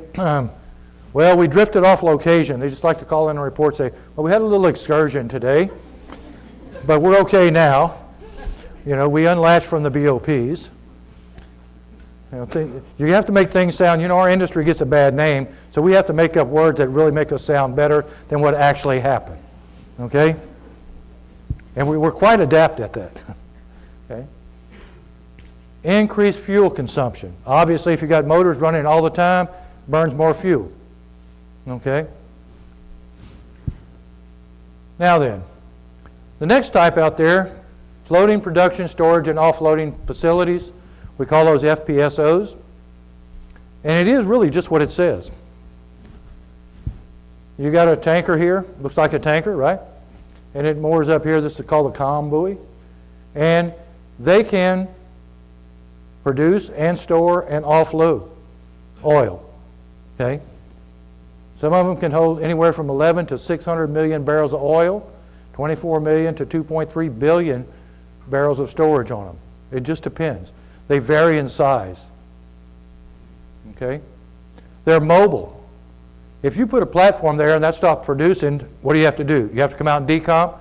well, we drifted off location. They just like to call in a report and say, well, we had a little excursion today, but we're okay now. You know, we unlatched from the BOPs. You have to make things sound, our industry gets a bad name, so we have to make up words that really make us sound better than what actually happened. Okay? And we're quite adept at that. Okay? Increased fuel consumption. Obviously, if you got motors running all the time, burns more fuel. Okay? Now then, the next type out there, floating production, storage, and offloading facilities. We call those FPSOs. And it is really just what it says. You got a tanker here, looks like a tanker, right? And it moors up here, this is called a comm buoy. And they can produce and store and offload oil. Okay? Some of them can hold anywhere from 11 to 600 million barrels of oil, 24 million to 2.3 billion barrels of storage on them. It just depends. They vary in size. Okay? They're mobile. If you put a platform there and that stops producing, what do? You have to come out and decomp.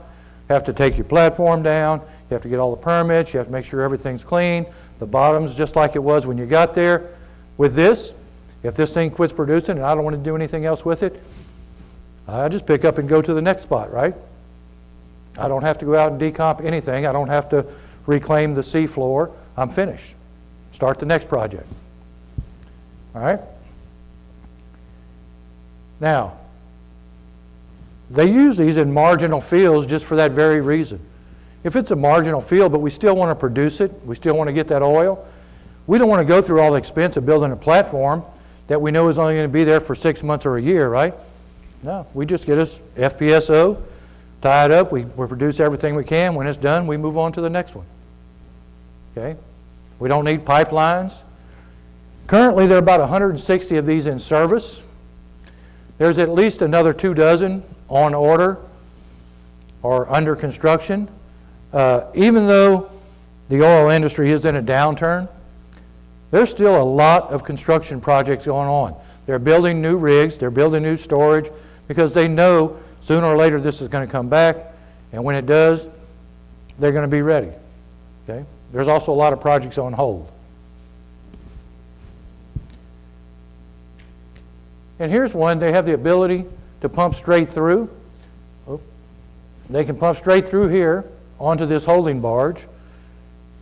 You have to take your platform down. You have to get all the permits. You have to make sure everything's clean. The bottom's just like it was when you got there. With this, if this thing quits producing and I don't want to do anything else with it, I just pick up and go to the next spot, right? I don't have to go out and decomp anything. I don't have to reclaim the sea floor. I'm finished. Start the next project. All right? Now, they use these in marginal fields just for that very reason. If it's a marginal field, but we still want to produce it, we still want to get that oil, we don't want to go through all the expense of building a platform that we know is only going to be there for 6 months or a year, right? No, we just get us FPSO, tie it up, we produce everything we can. When it's done, we move on to the next one. Okay? We don't need pipelines. Currently, there are about 160 of these in service. There's at least another 2 dozen on order or under construction. Even though the oil industry is in a downturn, there's still a lot of construction projects going on. They're building new rigs, they're building new storage, because they know sooner or later this is going to come back, and when it does, they're going to be ready. Okay? There's also a lot of projects on hold. And here's one, they have the ability to pump straight through. They can pump straight through here onto this holding barge,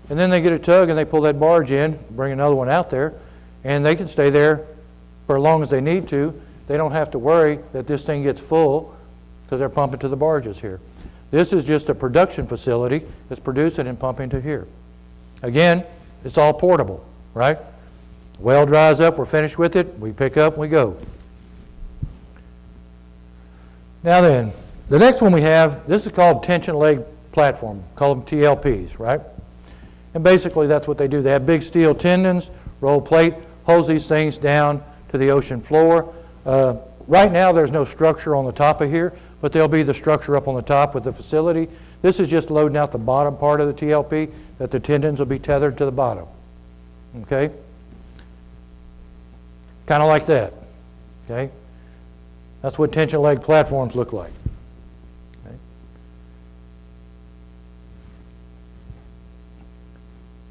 and then they get a tug and they pull that barge in, bring another one out there, and they can stay there for as long as they need to. They don't have to worry that this thing gets full because they're pumping to the barges here. This is just a production facility that's producing and pumping to here. Again, it's all portable, right? Well dries up, we're finished with it, we pick up, we go. Now then, the next one we have, this is called tension leg platform, call them TLPs, right? And basically that's what they do. They have big steel tendons, roll plate, holds these things down to the ocean floor. Right now there's no structure on the top of here, but there'll be the structure up on the top with the facility. This is just loading out the bottom part of the TLP, that the tendons will be tethered to the bottom. Okay? kind of like that, okay? That's what tension leg platforms look like. Okay?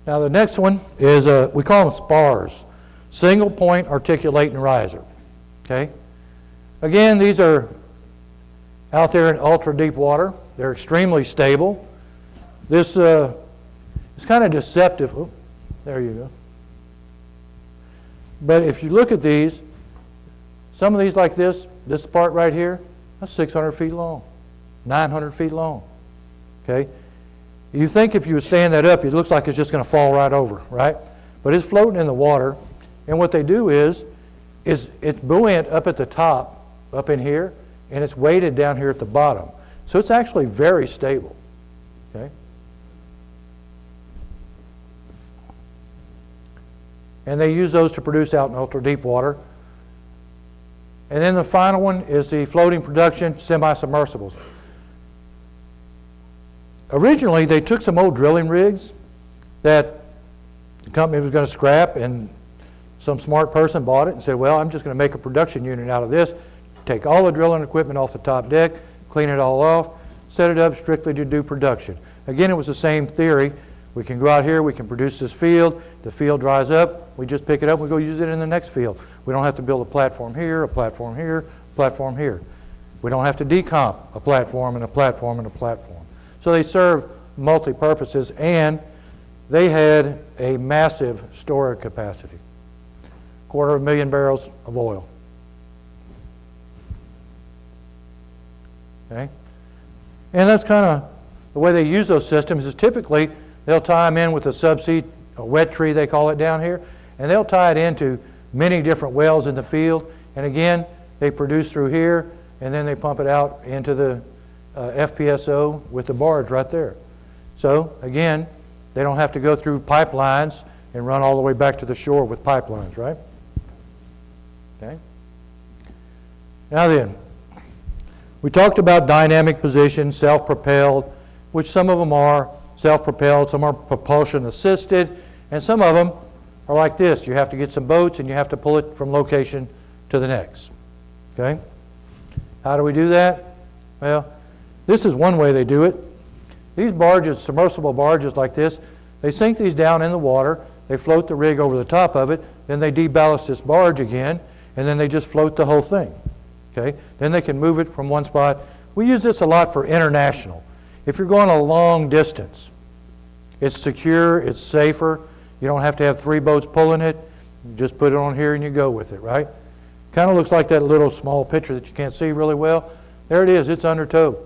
Now the next one is, we call them spars, single point articulating riser, okay? Again, these are out there in ultra deep water. They're extremely stable. This is kind of deceptive. Oh, there you go. But if you look at these, some of these like this part right here, that's 600 feet long, 900 feet long, okay? You think if you would stand that up, it looks like it's just going to fall right over, right? But it's floating in the water, and what they do is it's buoyant up at the top, up in here, and it's weighted down here at the bottom. So it's actually very stable, okay? And they use those to produce out in ultra deep water. And then the final one is the floating production semi-submersibles. Originally, they took some old drilling rigs that the company was going to scrap, and some smart person bought it and said, well, I'm just going to make a production unit out of this, take all the drilling equipment off the top deck, clean it all off, set it up strictly to do production. Again, it was the same theory. We can go out here, we can produce this field, the field dries up, we just pick it up, we go use it in the next field. We don't have to build a platform here, a platform here, a platform here. We don't have to decomp a platform and a platform and a platform. So they serve multi-purposes, and they had a massive storage capacity, 250,000 barrels of oil. Okay? And that's kind of the way they use those systems is typically they'll tie them in with a subsea, a wet tree they call it down here, and they'll tie it into many different wells in the field. And again, they produce through here, and then they pump it out into the FPSO with the barge right there. So again, they don't have to go through pipelines and run all the way back to the shore with pipelines, right? Okay. Now then, we talked about dynamic position, self-propelled, which some of them are self-propelled, some are propulsion assisted, and some of them are like this. You have to get some boats and you have to pull it from location to the next. Okay? How do we do that? Well, this is one way they do it. These barges, submersible barges like this, they sink these down in the water, they float the rig over the top of it, then they deballast this barge again, and then they just float the whole thing. Okay? Then they can move it from one spot. We use this a lot for international. If you're going a long distance, it's secure, it's safer. You don't have to have 3 boats pulling it. You just put it on here and you go with it, right? Kind of looks like that little small picture that you can't see really well. There it is, it's under tow.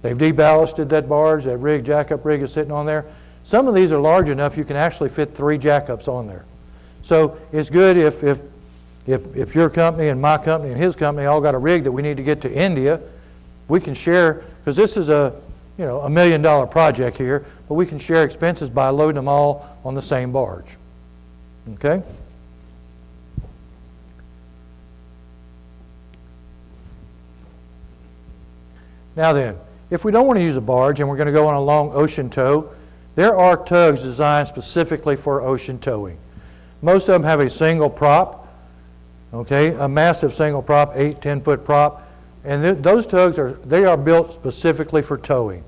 They've deballasted that barge, that rig, jackup rig is sitting on there. Some of these are large enough you can actually fit 3 jackups on there. So it's good if your company and my company and his company all got a rig that we need to get to India, we can share, because this is a $1 million project here, but we can share expenses by loading them all on the same barge. Okay? Now then, if we don't want to use a barge and we're going to go on a long ocean tow, there are tugs designed specifically for ocean towing. Most of them have a single prop, okay, a massive single prop, 8-10 foot prop, and those tugs are built specifically for towing.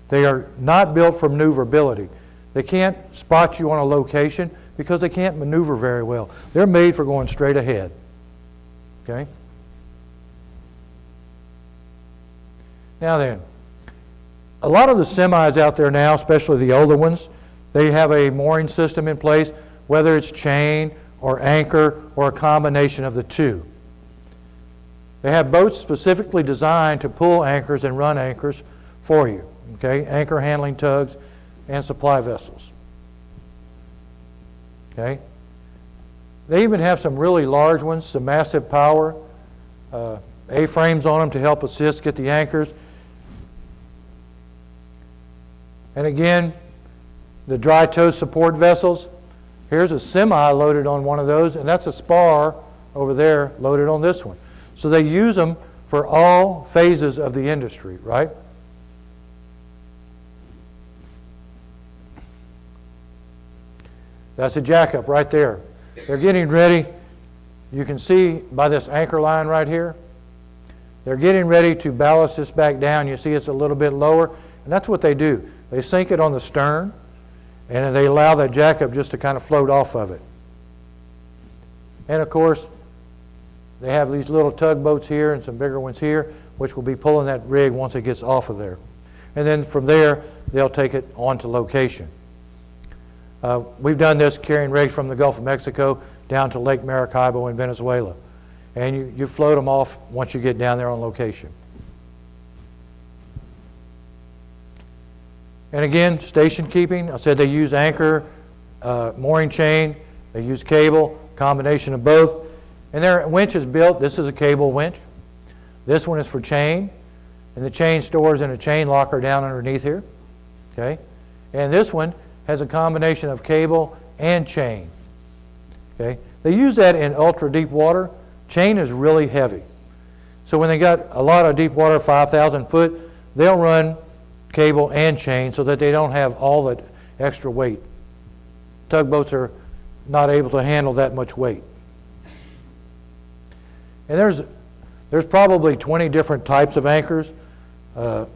They are not built for maneuverability. They can't spot you on a location because they can't maneuver very well. They're made for going straight ahead. Okay? Now then, a lot of the semis out there now, especially the older ones, they have a mooring system in place, whether it's chain or anchor or a combination of the two. They have boats specifically designed to pull anchors and run anchors for you. Okay, anchor handling tugs and supply vessels. Okay, they even have some really large ones, some massive power, A-frames on them to help assist get the anchors. And again, the dry tow support vessels. Here's a semi loaded on one of those, and that's a spar over there loaded on this one. So they use them for all phases of the industry, right? That's a jackup right there. They're getting ready you can see by this anchor line right here, they're getting ready to ballast this back down. You see it's a little bit lower, and that's what they do. They sink it on the stern, and they allow that jackup just to kind of float off of it. And of course, they have these little tugboats here and some bigger ones here, which will be pulling that rig once it gets off of there. And then from there, they'll take it on to location. We've done this carrying rigs from the Gulf of Mexico down to Lake Maracaibo in Venezuela. And you float them off once you get down there on location. And again, station keeping, I said they use anchor, mooring chain, they use cable, combination of both. And their winch is built, this is a cable winch. This one is for chain, and the chain stores in a chain locker down underneath here. Okay? And this one has a combination of cable and chain. Okay? They use that in ultra deep water. Chain is really heavy. So when they got a lot of deep water, 5,000 foot, they'll run cable and chain so that they don't have all that extra weight. Tugboats are not able to handle that much weight. And there's probably 20 different types of anchors.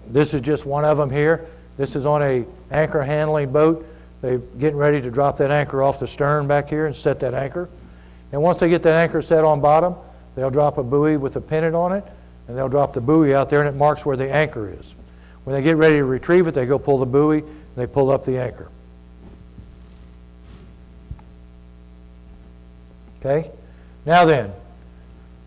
This is just one of them here. This is on a anchor handling boat. They're getting ready to drop that anchor off the stern back here and set that anchor. And once they get that anchor set on bottom, they'll drop a buoy with a pennant on it, and they'll drop the buoy out there, and it marks where the anchor is. When they get ready to retrieve it, they go pull the buoy, and they pull up the anchor. Okay? Now then,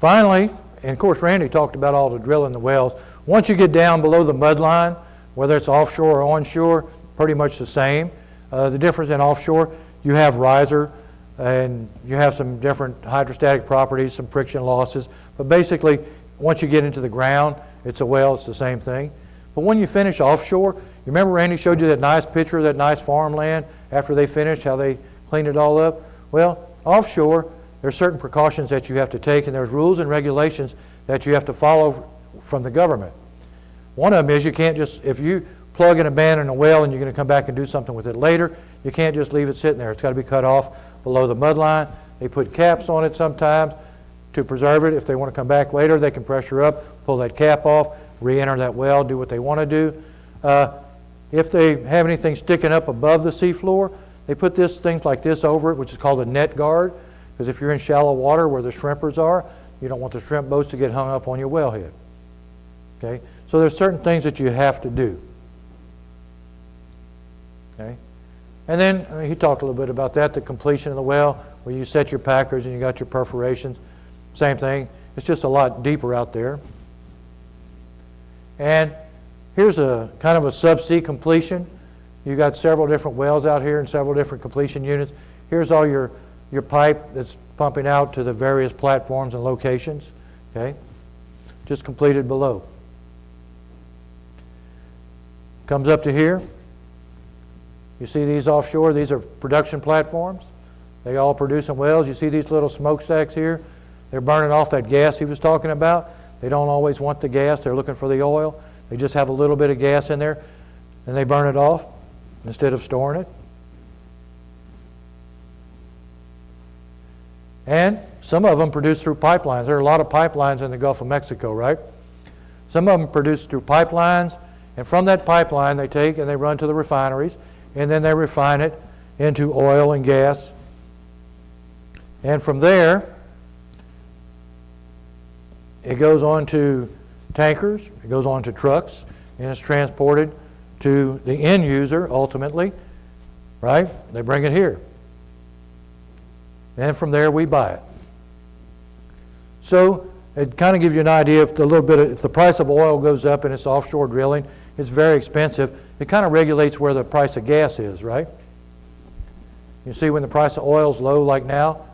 finally, and of course Randy talked about all the drilling the wells. Once you get down below the mud line, whether it's offshore or onshore, pretty much the same. The difference in offshore, you have riser, and you have some different hydrostatic properties, some friction losses. But basically, once you get into the ground, it's a well, it's the same thing. But when you finish offshore, you remember Randy showed you that nice picture of that nice farmland after they finished, how they cleaned it all up? Well, offshore, there's certain precautions that you have to take, and there's rules and regulations that you have to follow from the government. One of them is you can't just, if you plug and abandon a well and you're going to come back and do something with it later, you can't just leave it sitting there. It's got to be cut off below the mud line. They put caps on it sometimes to preserve it. If they want to come back later, they can pressure up, pull that cap off, re-enter that well, do what they want to do. If they have anything sticking up above the seafloor, they put things like this over it, which is called a net guard, because if you're in shallow water where the shrimpers are, you don't want the shrimp boats to get hung up on your wellhead. Okay? So there's certain things that you have to do. Okay? And then he talked a little bit about that, the completion of the well, where you set your packers and you got your perforations. Same thing. It's just a lot deeper out there. And here's a kind of a subsea completion. You got several different wells out here and several different completion units. Here's all your pipe that's pumping out to the various platforms and locations. Okay? Just completed below. Comes up to here. You see these offshore, these are production platforms. They all producing wells. You see these little smokestacks here? They're burning off that gas he was talking about. They don't always want the gas. They're looking for the oil. They just have a little bit of gas in there, and they burn it off instead of storing it. And some of them produce through pipelines. There are a lot of pipelines in the Gulf of Mexico, right? Some of them produce through pipelines, and from that pipeline they take and they run to the refineries, and then they refine it into oil and gas. And from there, it goes on to tankers, it goes on to trucks, and it's transported to the end user ultimately, right? They bring it here. And from there we buy it. So it kind of gives you an idea if if the price of oil goes up and it's offshore drilling, it's very expensive. It kind of regulates where the price of gas is, right? You see when the price of oil is low like now,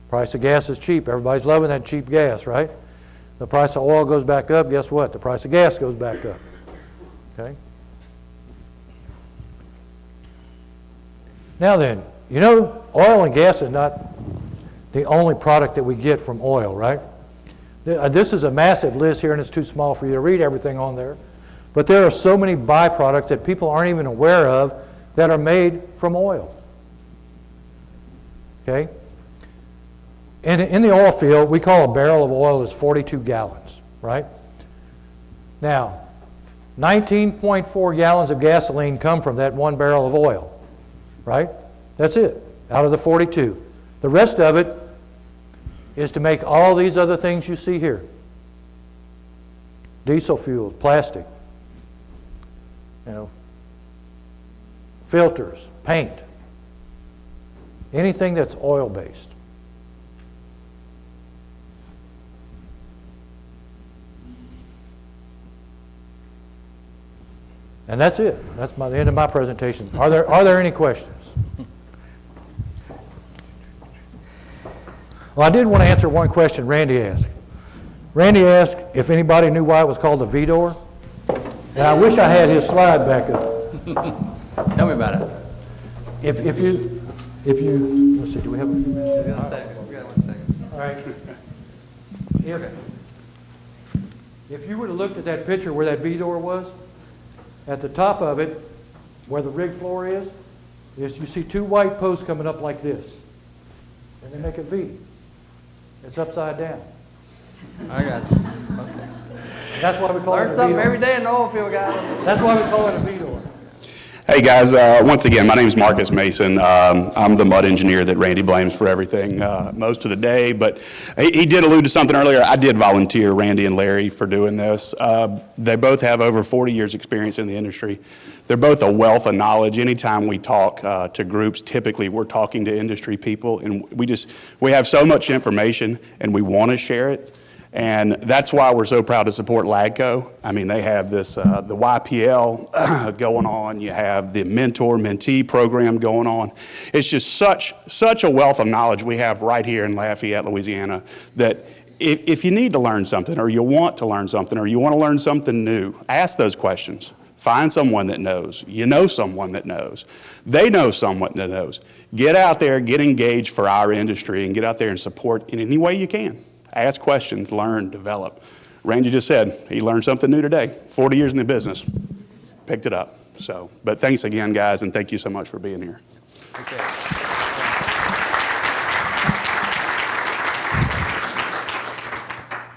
price of gas is cheap. Everybody's loving that cheap gas, right? The price of oil goes back up, guess what? The price of gas goes back up. Okay? Now then, you know, oil and gas is not the only product that we get from oil, right? This is a massive list here, and it's too small for you to read everything on there. But there are so many byproducts that people aren't even aware of that are made from oil. Okay? in the oil field, we call a barrel of oil is 42 gallons, right? Now, 19.4 gallons of gasoline come from that 1 barrel of oil, right? That's it, out of the 42. The rest of it is to make all these other things you see here. Diesel fuel, plastic, filters, paint, anything that's oil-based. And that's it. That's the end of my presentation. Are there any questions? Well, I did want to answer one question Randy asked. Randy asked if anybody knew why it was called the V-door. And I wish I had his slide back up. Tell me about it. If you, let's see, do we have a few minutes? We got a second. We got 1 second. All right. If you would have looked at that picture where that V-door was, at the top of it, where the rig floor is you see 2 white posts coming up like this. And they make a V. It's upside down. I got you. Okay. That's why we call it a Learn V-door. something every day in the oil field, guys. That's why we call it a V-door. Hey guys, once again, my name is Marcus Mason. I'm the mud engineer that Randy blames for everything most of the day, but he did allude to something earlier. I did volunteer Randy and Larry for doing this. They both have over 40 years experience in the industry. They're both a wealth of knowledge. Anytime we talk to groups, typically we're talking to industry people, and we have so much information and we want to share it. And that's why we're so proud to support LAGCO. I mean, they have this, the YPL going on. You have the mentor-mentee program going on. It's just such a wealth of knowledge we have right here in Lafayette, Louisiana, that if you need to learn something, or you want to learn something, or you want to learn something new, ask those questions. Find someone that knows. You know someone that knows. They know someone that knows. Get out there, get engaged for our industry, and get out there and support in any way you can. Ask questions, learn, develop. Randy just said he learned something new today. 40 years in the business, picked it up. So, but thanks again, guys, and thank you so much for being here. Appreciate it.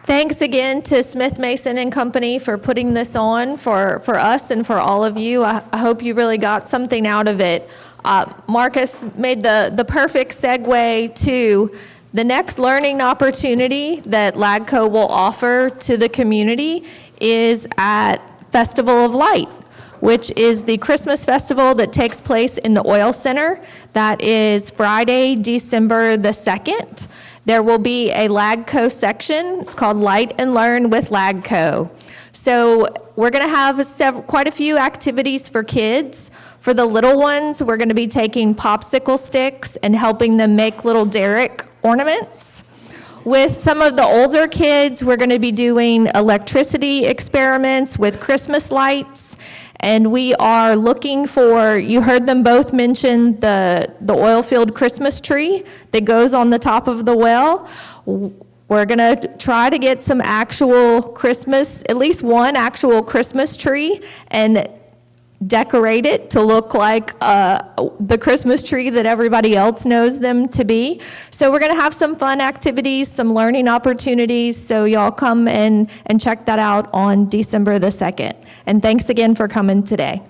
Thanks again to Smith Mason and Company for putting this on for us and for all of you. I hope you really got something out of it. Marcus made the perfect segue to the next learning opportunity that LAGCO will offer to the community is at Festival of Light, which is the Christmas festival that takes place in the Oil Center. That is Friday, December the 2nd. There will be a LAGCO section. It's called Light and Learn with LAGCO. So we're going to have quite a few activities for kids. For the little ones, we're going to be taking popsicle sticks and helping them make little derrick ornaments. With some of the older kids, we're going to be doing electricity experiments with Christmas lights. And we are looking for, you heard them both mention the oil field Christmas tree that goes on the top of the well. We're going to try to get some actual Christmas, at least one actual Christmas tree, and decorate it to look like the Christmas tree that everybody else knows them to be. So we're going to have some fun activities, some learning opportunities, so y'all come and check that out on December the 2nd. And thanks again for coming today.